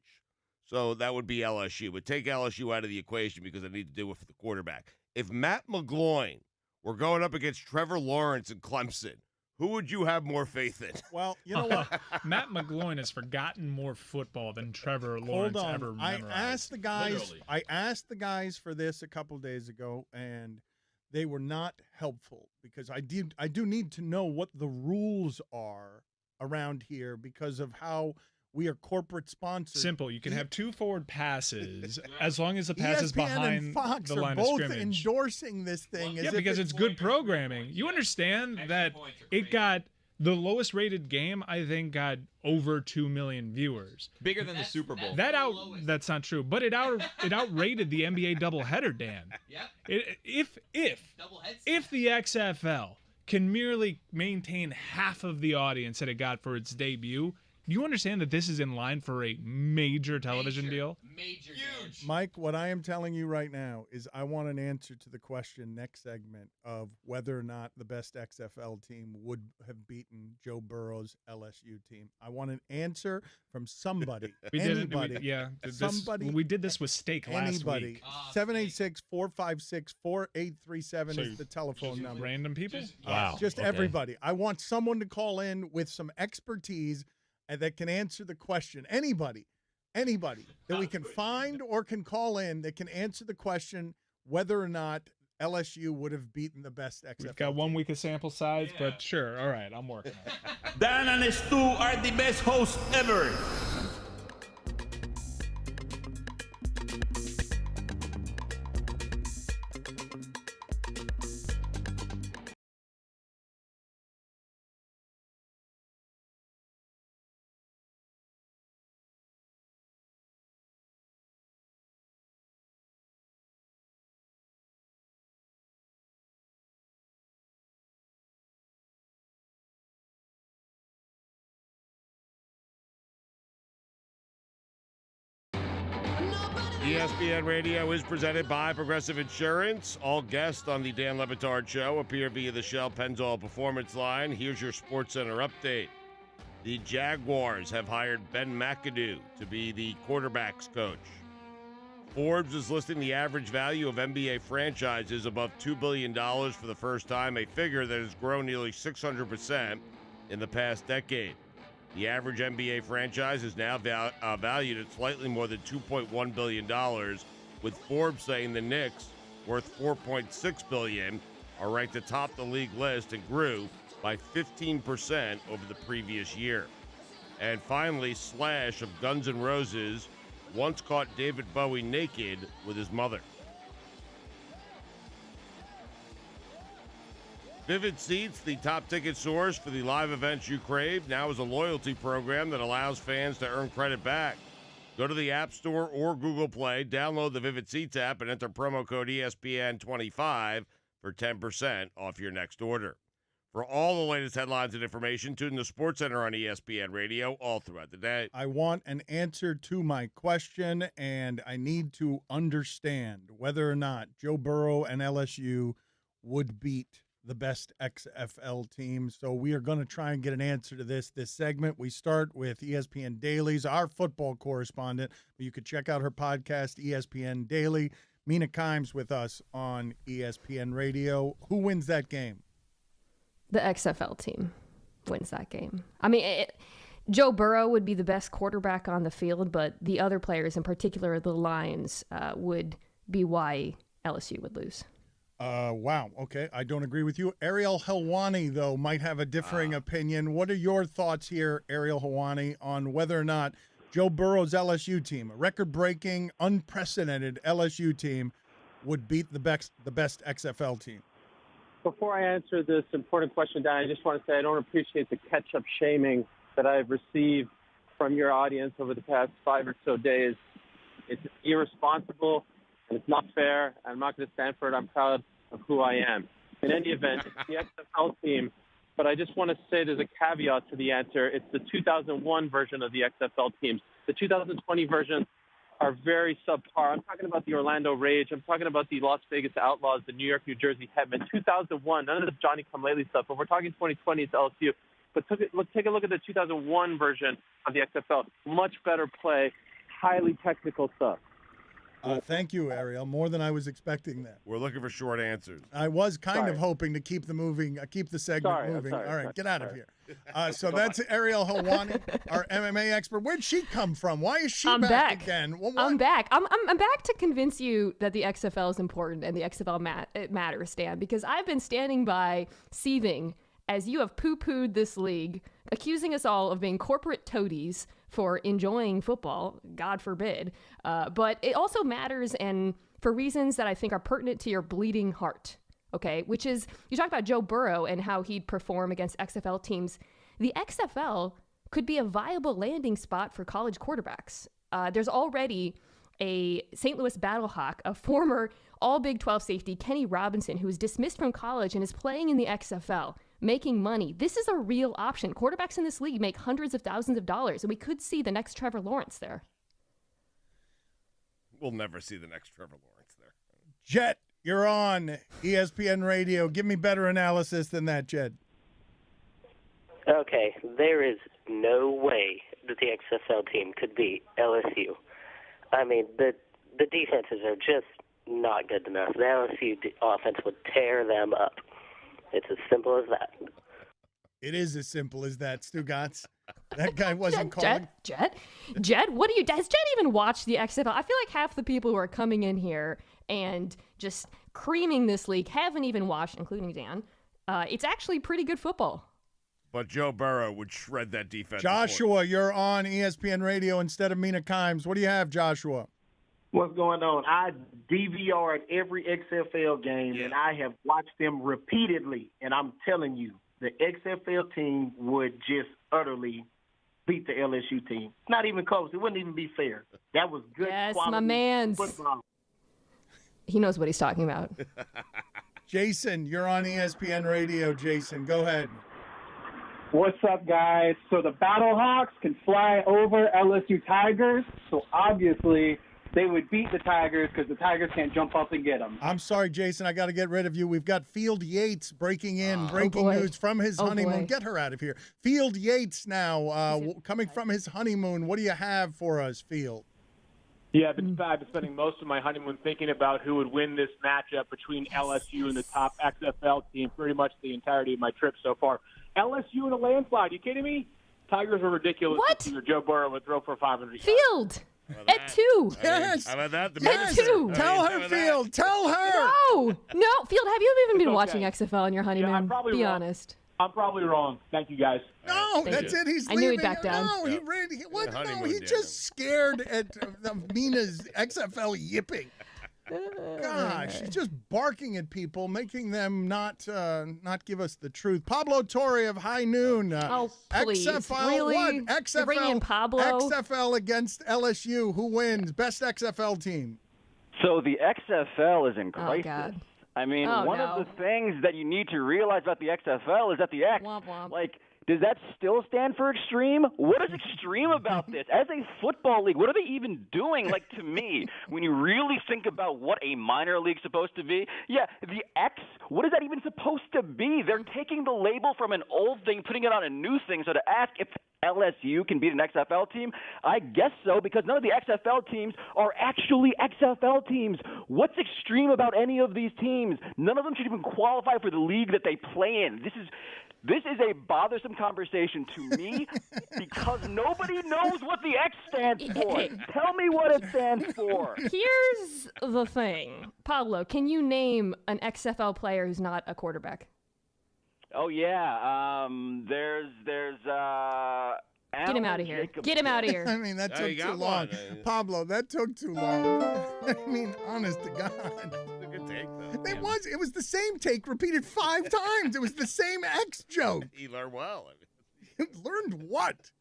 So that would be LSU. But take LSU out of the equation because I need to do it for the quarterback. If Matt McGloin were going up against Trevor Lawrence in Clemson, who would you have more faith in? Well, you know what? Matt McGloin has forgotten more football than Trevor Lawrence Hold on. ever I memorized. asked the guys for this a couple days ago, and they were not helpful because I do need to know what the rules are around here because of how we are corporate sponsored. Simple. You can have two forward passes as long as the pass is ESPN behind and Fox the are line both of scrimmage. endorsing this thing. Yeah, because it's good programming. You understand that it got the lowest rated game, I think, got over 2 million viewers. Bigger than the Super Bowl. That's not true, but it outrated the NBA doubleheader, Dan. If the XFL can merely maintain half of the audience that it got for its debut, you understand that this is in line for a major television deal? Major. Huge. Mike, what I am telling you right now is I want an answer to the question next segment of whether or not the best XFL team would have beaten Joe Burrow's LSU team. I want an answer from somebody. We anybody. Somebody. We did this with steak last week. 786-456-4837 is the telephone number. Random people? Just everybody. I want someone to call in with some expertise that can answer the question. Anybody that we can find or can call in that can answer the question whether or not LSU would have beaten the best XFL. We've got 1 week of sample size, but sure. All right, I'm working on it. Dan and Stu are the best hosts ever. ESPN Radio is presented by Progressive Insurance. All guests on the Dan Le Batard Show appear via the Shell Pennzoil Performance Line. Here's your SportsCenter update. The Jaguars have hired Ben McAdoo to be the quarterback's coach. Forbes is listing the average value of NBA franchises above $2 billion for the first time, a figure that has grown nearly 600% in the past decade. The average NBA franchise is now valued at slightly more than $2.1 billion, with Forbes saying the Knicks, worth $4.6 billion, are ranked atop the league list and grew by 15% over the previous year. And finally, Slash of Guns N' Roses once caught David Bowie naked with his mother. Vivid Seats, the top ticket source for the live events you crave, now is a loyalty program that allows fans to earn credit back. Go to the App Store or Google Play, download the Vivid Seats app, and enter promo code ESPN25 for 10% off your next order. For all the latest headlines and information, tune in to SportsCenter on ESPN Radio all throughout the day. I want an answer to my question, and I need to understand whether or not Joe Burrow and LSU would beat the best XFL team. So we are going to try and get an answer to this segment. We start with ESPN Daily's, our football correspondent. You could check out her podcast, ESPN Daily. Mina Kimes with us on ESPN Radio. Who wins that game? The XFL team wins that game. I mean, Joe Burrow would be the best quarterback on the field, but the other players, in particular the Lions, would be why LSU would lose. Wow. Okay. I don't agree with you. Ariel Helwani, though, might have a differing opinion. What are your thoughts here, Ariel Helwani, on whether or not Joe Burrow's LSU team, a record-breaking, unprecedented LSU team, would beat the best XFL team? Before I answer this important question, Dan, I just want to say I don't appreciate the catch-up shaming that I've received from your audience over the past 5 or so days. It's irresponsible, and it's not fair. I'm not going to stand for it. I'm proud of who I am. In any event, it's the XFL team, but I just want to say there's a caveat to the answer. It's the 2001 version of the XFL teams. The 2020 versions are very subpar. I'm talking about the Orlando Rage. I'm talking about the Las Vegas Outlaws, the New York, New Jersey Hetmen. 2001, none of this Johnny-come-lately stuff. But we're talking 2020, it's LSU. But take a look at the 2001 version of the XFL. Much better play, highly technical stuff. Thank you, Ariel. More than I was expecting that. We're looking for short answers. I was kind of hoping to keep the segment moving. All right, get out of here. So that's Ariel Helwani, our MMA expert. Where'd she come from? Why is she back again? I'm back. I'm back to convince you that the XFL is important and the XFL it matters, Stan, because I've been standing by seething as you have poo-pooed this league, accusing us all of being corporate toadies for enjoying football, God forbid. But it also matters, and for reasons that I think are pertinent to your bleeding heart, okay? Which is, you talk about Joe Burrow and how he'd perform against XFL teams. The XFL could be a viable landing spot for college quarterbacks. There's already a St. Louis Battlehawk, a former all Big 12 safety, Kenny Robinson, who was dismissed from college and is playing in the XFL. making money. This is a real option. Quarterbacks in this league make hundreds of thousands of dollars, and we could see the next Trevor Lawrence there. We'll never see the next Trevor Lawrence there. Jet, you're on ESPN Radio. Give me better analysis than that, Jet. Okay, there is no way that the XFL team could beat LSU. I mean, the defenses are just not good enough. The LSU offense would tear them up. It's as simple as that. It is as simple as that, Stugotz. That guy wasn't calling. Jet, what do you? Has Jet even watched the XFL? I feel like half the people who are coming in here and just creaming this league haven't even watched, including Dan. It's actually pretty good football. But Joe Burrow would shred that defense. Joshua, you're on ESPN Radio instead of Mina Kimes. What do you have, Joshua? What's going on? I DVR'd every XFL game, and I have watched them repeatedly. And I'm telling you, the XFL team would just utterly beat the LSU team. Not even close. It wouldn't even be fair. That was good quality my man's. football. He knows what he's talking about. Jason, you're on ESPN Radio. Jason, go ahead. What's up, guys? So the Battlehawks can fly over LSU Tigers, so obviously they would beat the Tigers because the Tigers can't jump up and get them. I'm sorry, Jason. I got to get rid of you. We've got Field Yates breaking in, breaking news from his honeymoon. boy. Get her out of here. Field Yates now coming from his honeymoon. What do you have for us, Field? Yeah, I've been spending most of my honeymoon thinking about who would win this matchup between LSU and the top XFL team pretty much the entirety of my trip so far. LSU in a landslide. You kidding me? Tigers are ridiculous. What? Joe Burrow would throw for 500 yards. Field at 2. Yes. How about that? At 2. Tell her, Field. Tell her. No, Field. Have you even been okay. watching XFL on your honeymoon? I'm probably Be wrong. honest. I'm probably wrong. Thank you, guys. No, that's it. He's I leaving. knew he'd back down. No, he really. What? No, he's just scared at Mina's XFL yipping. Gosh, he's just barking at people, making them not give us the truth. Pablo Torre of High Noon. Please. XFL, Really? what? You're bringing in Pablo? XFL against LSU. Who wins? Best XFL team. So the XFL is in crisis. Oh, God. I mean, Oh, one no. of the things that you need to realize about the XFL is that the X, Womp womp. like, does that still stand for extreme? What is extreme about this? As a football league, what are they even doing? Like, to me, when you really think about what a minor league's supposed to be, yeah, the X, what is that even supposed to be? They're taking the label from an old thing, putting it on a new thing. So to ask if LSU can beat an XFL team, I guess so, because none of the XFL teams are actually XFL teams. What's extreme about any of these teams? None of them should even qualify for the league that they play in. This is a bothersome conversation to me because nobody knows what the X stands for. Tell me what it stands for. Here's the thing. Pablo, can you name an XFL player who's not a quarterback? Oh yeah, there's Get him out of here. Get him out of here. I mean, that took too long. Pablo, that took too long. I mean, honest to God. It's a good take, though. It was the same take repeated 5 times. It was the same X joke. He learned well. You learned what?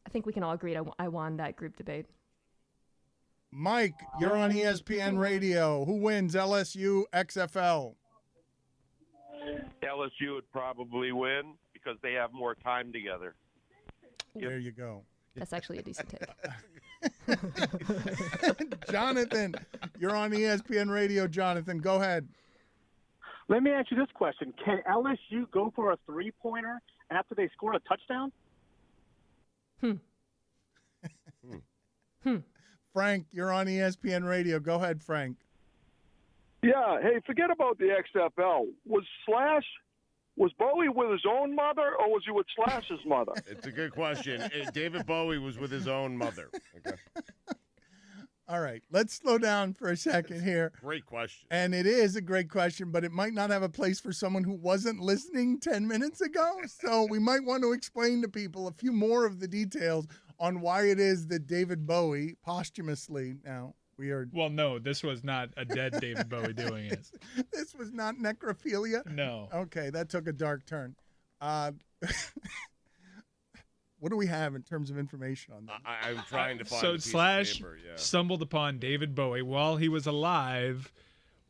I think we can all agree I won that group debate. Mike, you're on ESPN Radio. Who wins, LSU, XFL? LSU would probably win because they have more time together. There you go. That's actually a decent take. Jonathan, you're on ESPN Radio. Jonathan, go ahead. Let me ask you this question. Can LSU go for a three-pointer after they score a touchdown? Frank, you're on ESPN Radio. Go ahead, Frank. Yeah, hey, forget about the XFL. Was Bowie with his own mother, or was he with Slash's mother? It's a good question. David Bowie was with his own mother. Okay. All right, let's slow down for a second here. Great question. And it is a great question, but it might not have a place for someone who wasn't listening 10 minutes ago. So we might want to explain to people a few more of the details on why it is that David Bowie posthumously now. Well, no, this was not a dead David Bowie doing it. This was not necrophilia? No. Okay, that took a dark turn. What do we have in terms of information on that? I'm trying to find So a piece Slash of paper, yeah. stumbled upon David Bowie while he was alive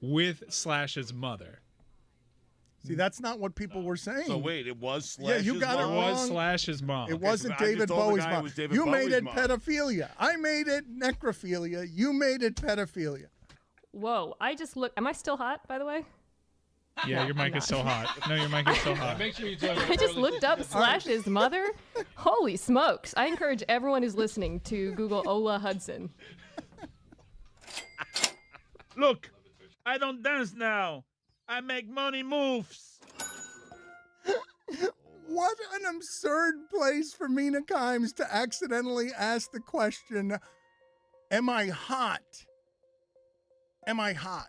with Slash's mother. See, that's not what people were saying. So wait, it was Yeah, Slash's you got it mom? It was wrong. Slash's mom. It Okay, wasn't so I just David told the Bowie's guy it mom. was David You made Bowie's it mom. pedophilia. I made it necrophilia. You made it pedophilia. Whoa, I just look. Am I still hot, by the way? Yeah, your mic is so hot. No, your mic is so hot. Make sure you talk about I just looked up Slash's mother. Holy smokes. I encourage everyone who's listening to Google Ola Hudson. Look, I don't dance now. I make money moves. What an absurd place for Mina Kimes to accidentally ask the question, am I hot? Am I hot?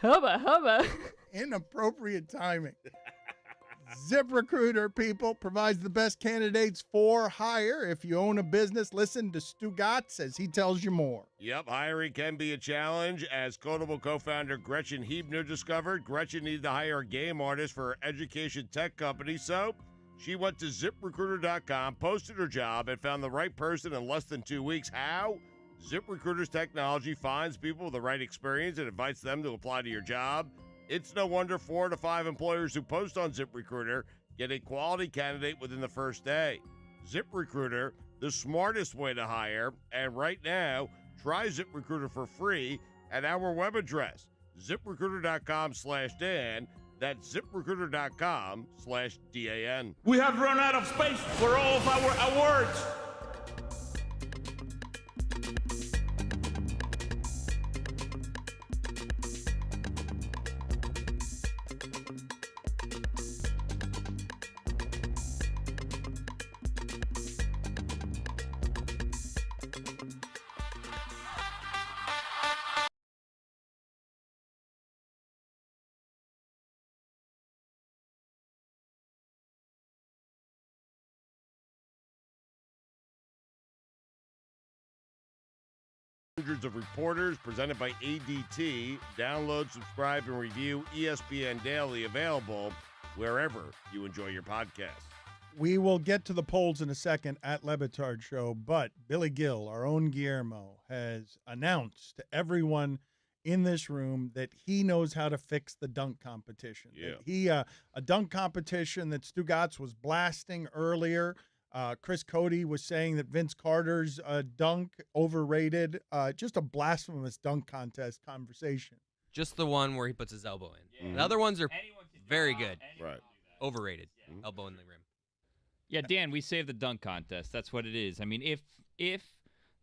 Hubba, hubba. Inappropriate timing. ZipRecruiter, people, provides the best candidates for hire. If you own a business, listen to Stugotz as he tells you more. Yep, hiring can be a challenge. As Quotable co-founder Gretchen Hebner discovered, Gretchen needed to hire a game artist for her education tech company, so she went to ZipRecruiter.com, posted her job, and found the right person in less than 2 weeks. How? ZipRecruiter's technology finds people with the right experience and invites them to apply to your job. It's no wonder 4 to 5 employers who post on ZipRecruiter get a quality candidate within the first day. ZipRecruiter, the smartest way to hire. And right now, try ZipRecruiter for free at our web address, ZipRecruiter.com/Dan. That's ZipRecruiter.com/DAN. We have run out of space for all of our awards. Hundreds of reporters presented by ADT. Download, subscribe, and review ESPN Daily, available wherever you enjoy your podcasts. We will get to the polls in a second at Lebetard Show, but Billy Gill, our own Guillermo, has announced to everyone in this room that he knows how to fix the dunk competition. Yeah. That he a dunk competition that Stugotz was blasting earlier. Chris Cody was saying that Vince Carter's dunk overrated. Just a blasphemous dunk contest conversation. Just the one where he puts his elbow in. The other ones are very good. Right. Overrated. Elbow in the rim. Yeah, Dan, we saved the dunk contest. That's what it is. I mean, if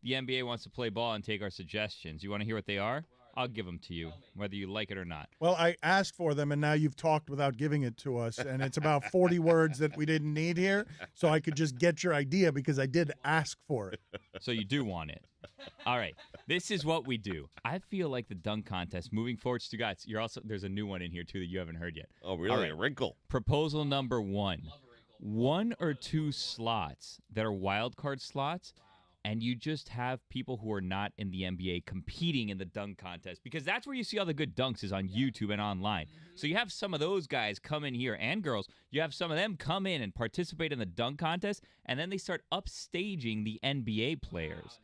the NBA wants to play ball and take our suggestions, you want to hear what they are? I'll give them to you, whether you like it or not. Well, I asked for them, and now you've talked without giving it to us, and it's about 40 words that we didn't need here, so I could just get your idea because I did ask for it. So you do want it. All right. This is what we do. I feel like the dunk contest, moving forward, Stugotz, there's a new one in here, too, that you haven't heard yet. Oh, really? All right. A wrinkle. Proposal number 1. 1 or 2 slots that are wild card slots, and you just have people who are not in the NBA competing in the dunk contest, because that's where you see all the good dunks is on YouTube and online. So you have some of those guys come in here, and girls, you have some of them come in and participate in the dunk contest, and then they start upstaging the NBA players.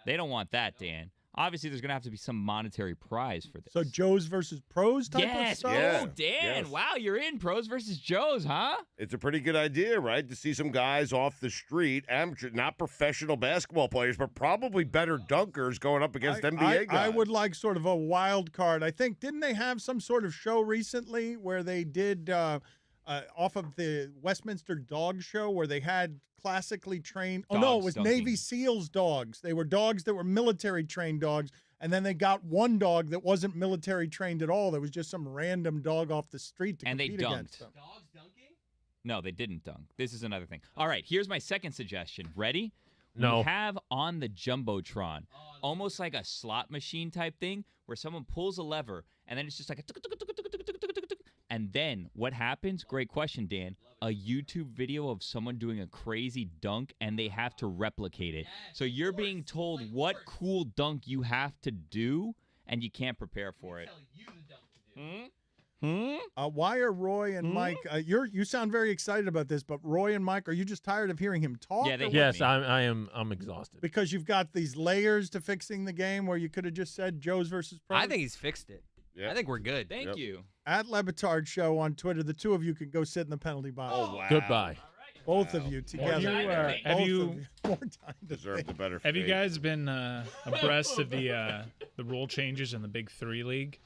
They don't want that, Dan. Obviously, there's going to have to be some monetary prize for this. So Joes versus pros type of stuff? Yeah. Oh, Dan, Yes. wow, you're in pros versus Joes, huh? It's a pretty good idea, right? To see some guys off the street, amateur, not professional basketball players, but probably better dunkers going up against NBA guys. I would like sort of a wild card. I think, didn't they have some sort of show recently where they did off of the Westminster Dog Show where they had classically trained – oh, no, it was dunking. Navy SEALs dogs. They were dogs that were military-trained dogs, and then they got one dog that wasn't military-trained at all. There was just some random dog off the street to And they compete against dunked. them. No, they didn't dunk. This is another thing. All right, here's my second suggestion. Ready? No. We have on the Jumbotron almost like a slot machine type thing where someone pulls a lever and then it's just like a tuk, tuk, tuk, tuk, tuk, tuk, tuk, tuk, tuk. And then what happens? Great question, Dan. A YouTube video of someone doing a crazy dunk and they have to replicate it. So you're being told what cool dunk you have to do and you can't prepare for it. Why are Roy and Mike? You sound very excited about this, but Roy and Mike, are you just tired of hearing him talk? Yeah, they Yes, I'm exhausted. Because you've got these layers to fixing the game where you could have just said Joes versus pros. I think he's fixed it. Yep. I think we're good. Thank you. At Lebitard Show on Twitter. The two of you can go sit in the penalty box. Oh, wow. Goodbye. Both of you together. Have you more time to deserve the better? Have you fate. guys been abreast of the rule changes in the Big Three League?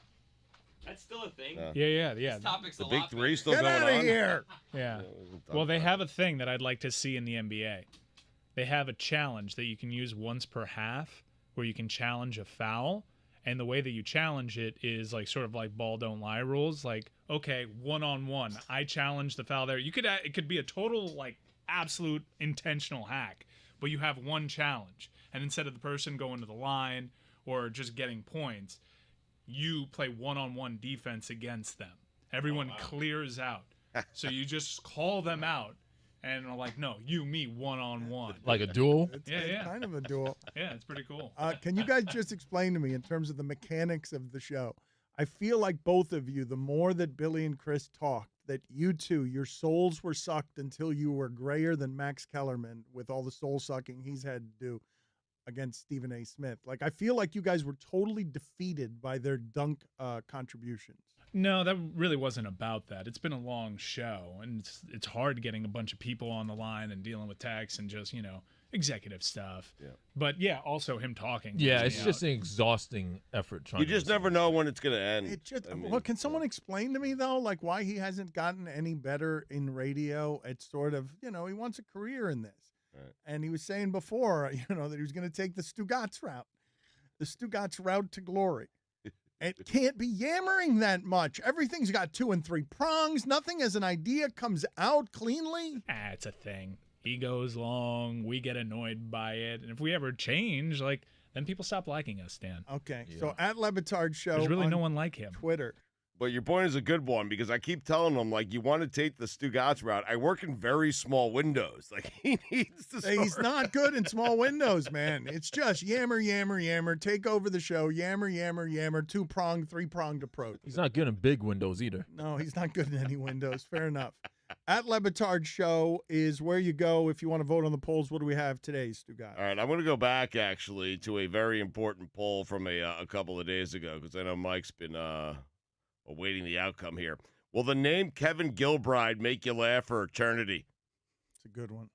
That's still a thing. Yeah. This topic's The a Big lot Three better. still Get going out of on? here. Yeah. Well, they have a thing that I'd like to see in the NBA. They have a challenge that you can use once per half where you can challenge a foul. And the way that you challenge it is like sort of like ball don't lie rules. Like, okay, 1-on-1, I challenge the foul there. It could be a total like absolute intentional hack, but you have one challenge. And instead of the person going to the line or just getting points, you play 1-on-1 defense against them. Everyone clears out. So you just call them out and are like, no, you, me, 1-on-1. Like a duel? It's kind of a duel. Yeah, it's pretty cool. Can you guys just explain to me in terms of the mechanics of the show? I feel like both of you, the more that Billy and Chris talked, that you two, your souls were sucked until you were grayer than Max Kellerman with all the soul sucking he's had to do against Stephen A. Smith. Like, I feel like you guys were totally defeated by their dunk contributions. No, that really wasn't about that. It's been a long show, and it's hard getting a bunch of people on the line and dealing with texts and just, executive stuff. Yeah. But, yeah, also him talking. Yeah, it's just an exhausting effort. You just never know when it's going to end. It just, well, can someone explain to me, though, like why he hasn't gotten any better in radio? It's sort of, he wants a career in this. Right. And he was saying before, that he was going to take the Stugotz route, the Stugotz route to glory. It can't be yammering that much. Everything's got 2 and 3 prongs. Nothing as an idea comes out cleanly. It's a thing. He goes long. We get annoyed by it. And if we ever change, then people stop liking us, Dan. Okay. Yeah. So at Lebitard Show. There's really no one like him. Twitter. But your point is a good one because I keep telling him, you want to take the Stugotz route. I work in very small windows. He needs to start. He's not good in small windows, man. It's just yammer, yammer, yammer, take over the show, yammer, yammer, yammer, 2-pronged, 3-pronged approach. He's not good in big windows either. No, he's not good in any windows. Fair enough. At Lebitard Show is where you go if you want to vote on the polls. What do we have today, Stugotz? All right, I'm going to go back, actually, to a very important poll from a couple of days ago because I know Mike's been awaiting the outcome here. Will the name Kevin Gilbride make you laugh for eternity? It's a good one.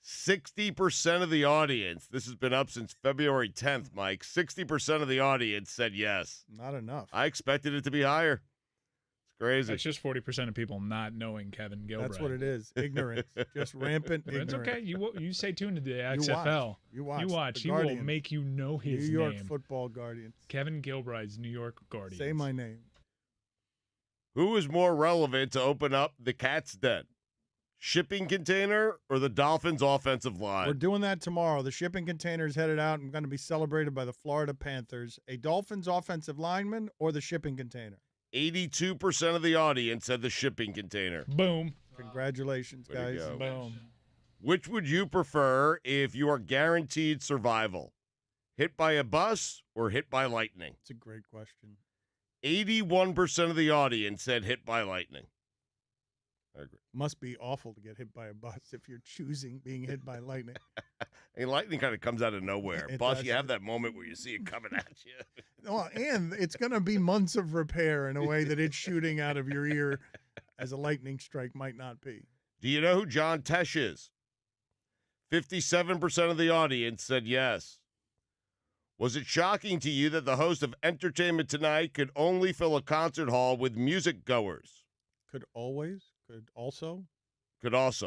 60% of the audience, this has been up since February 10th, Mike, 60% of the audience said yes. Not enough. I expected it to be higher. It's crazy. It's just 40% of people not knowing Kevin Gilbride. That's what it is. Ignorance. Just rampant ignorance. It's okay. You stay tuned to the XFL. You watch. You watch. The He will Guardians. make you know his New York name. Football Guardians. Kevin Gilbride's New York Guardians. Say my name. Who is more relevant to open up the Cat's Den? Shipping container or the Dolphins' offensive line? We're doing that tomorrow. The shipping container is headed out and going to be celebrated by the Florida Panthers. A Dolphins offensive lineman or the shipping container? 82% of the audience said the shipping container. Boom. Congratulations, Way to guys. go. Boom. Which would you prefer if you are guaranteed survival? Hit by a bus or hit by lightning? It's a great question. 81% of the audience said hit by lightning. I agree. Must be awful to get hit by a bus if you're choosing being hit by lightning. Lightning kind of comes out of nowhere. It Bus, does. you have that moment where you see it coming at you. Oh, and it's going to be months of repair in a way that it's shooting out of your ear as a lightning strike might not be. Do you know who John Tesh is? 57% of the audience said yes. Was it shocking to you that the host of Entertainment Tonight could only fill a concert hall with music goers? Could also.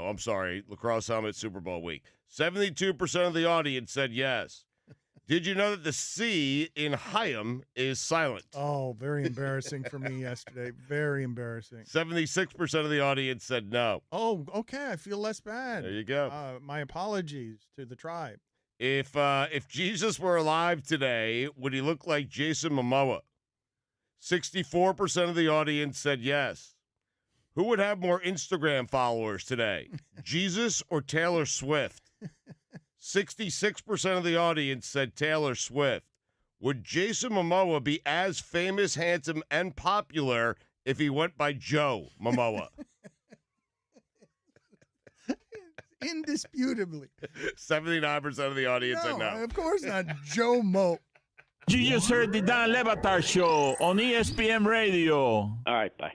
I'm sorry, Lacrosse Summit Super Bowl week. 72% of the audience said yes. Did you know that the C in Hyam is silent? Oh, very embarrassing for me yesterday. Very embarrassing. 76% of the audience said no. Oh, okay. I feel less bad. There you go. My apologies to the tribe. If Jesus were alive today, would he look like Jason Momoa? 64% of the audience said yes. Who would have more Instagram followers today, Jesus or Taylor Swift? 66% of the audience said Taylor Swift. Would Jason Momoa be as famous, handsome, and popular if he went by Joe Momoa? Indisputably. 79% of the audience said no. Of course not. Joe Mo. You just heard the Don Le Batard Show on ESPN Radio. All right, bye.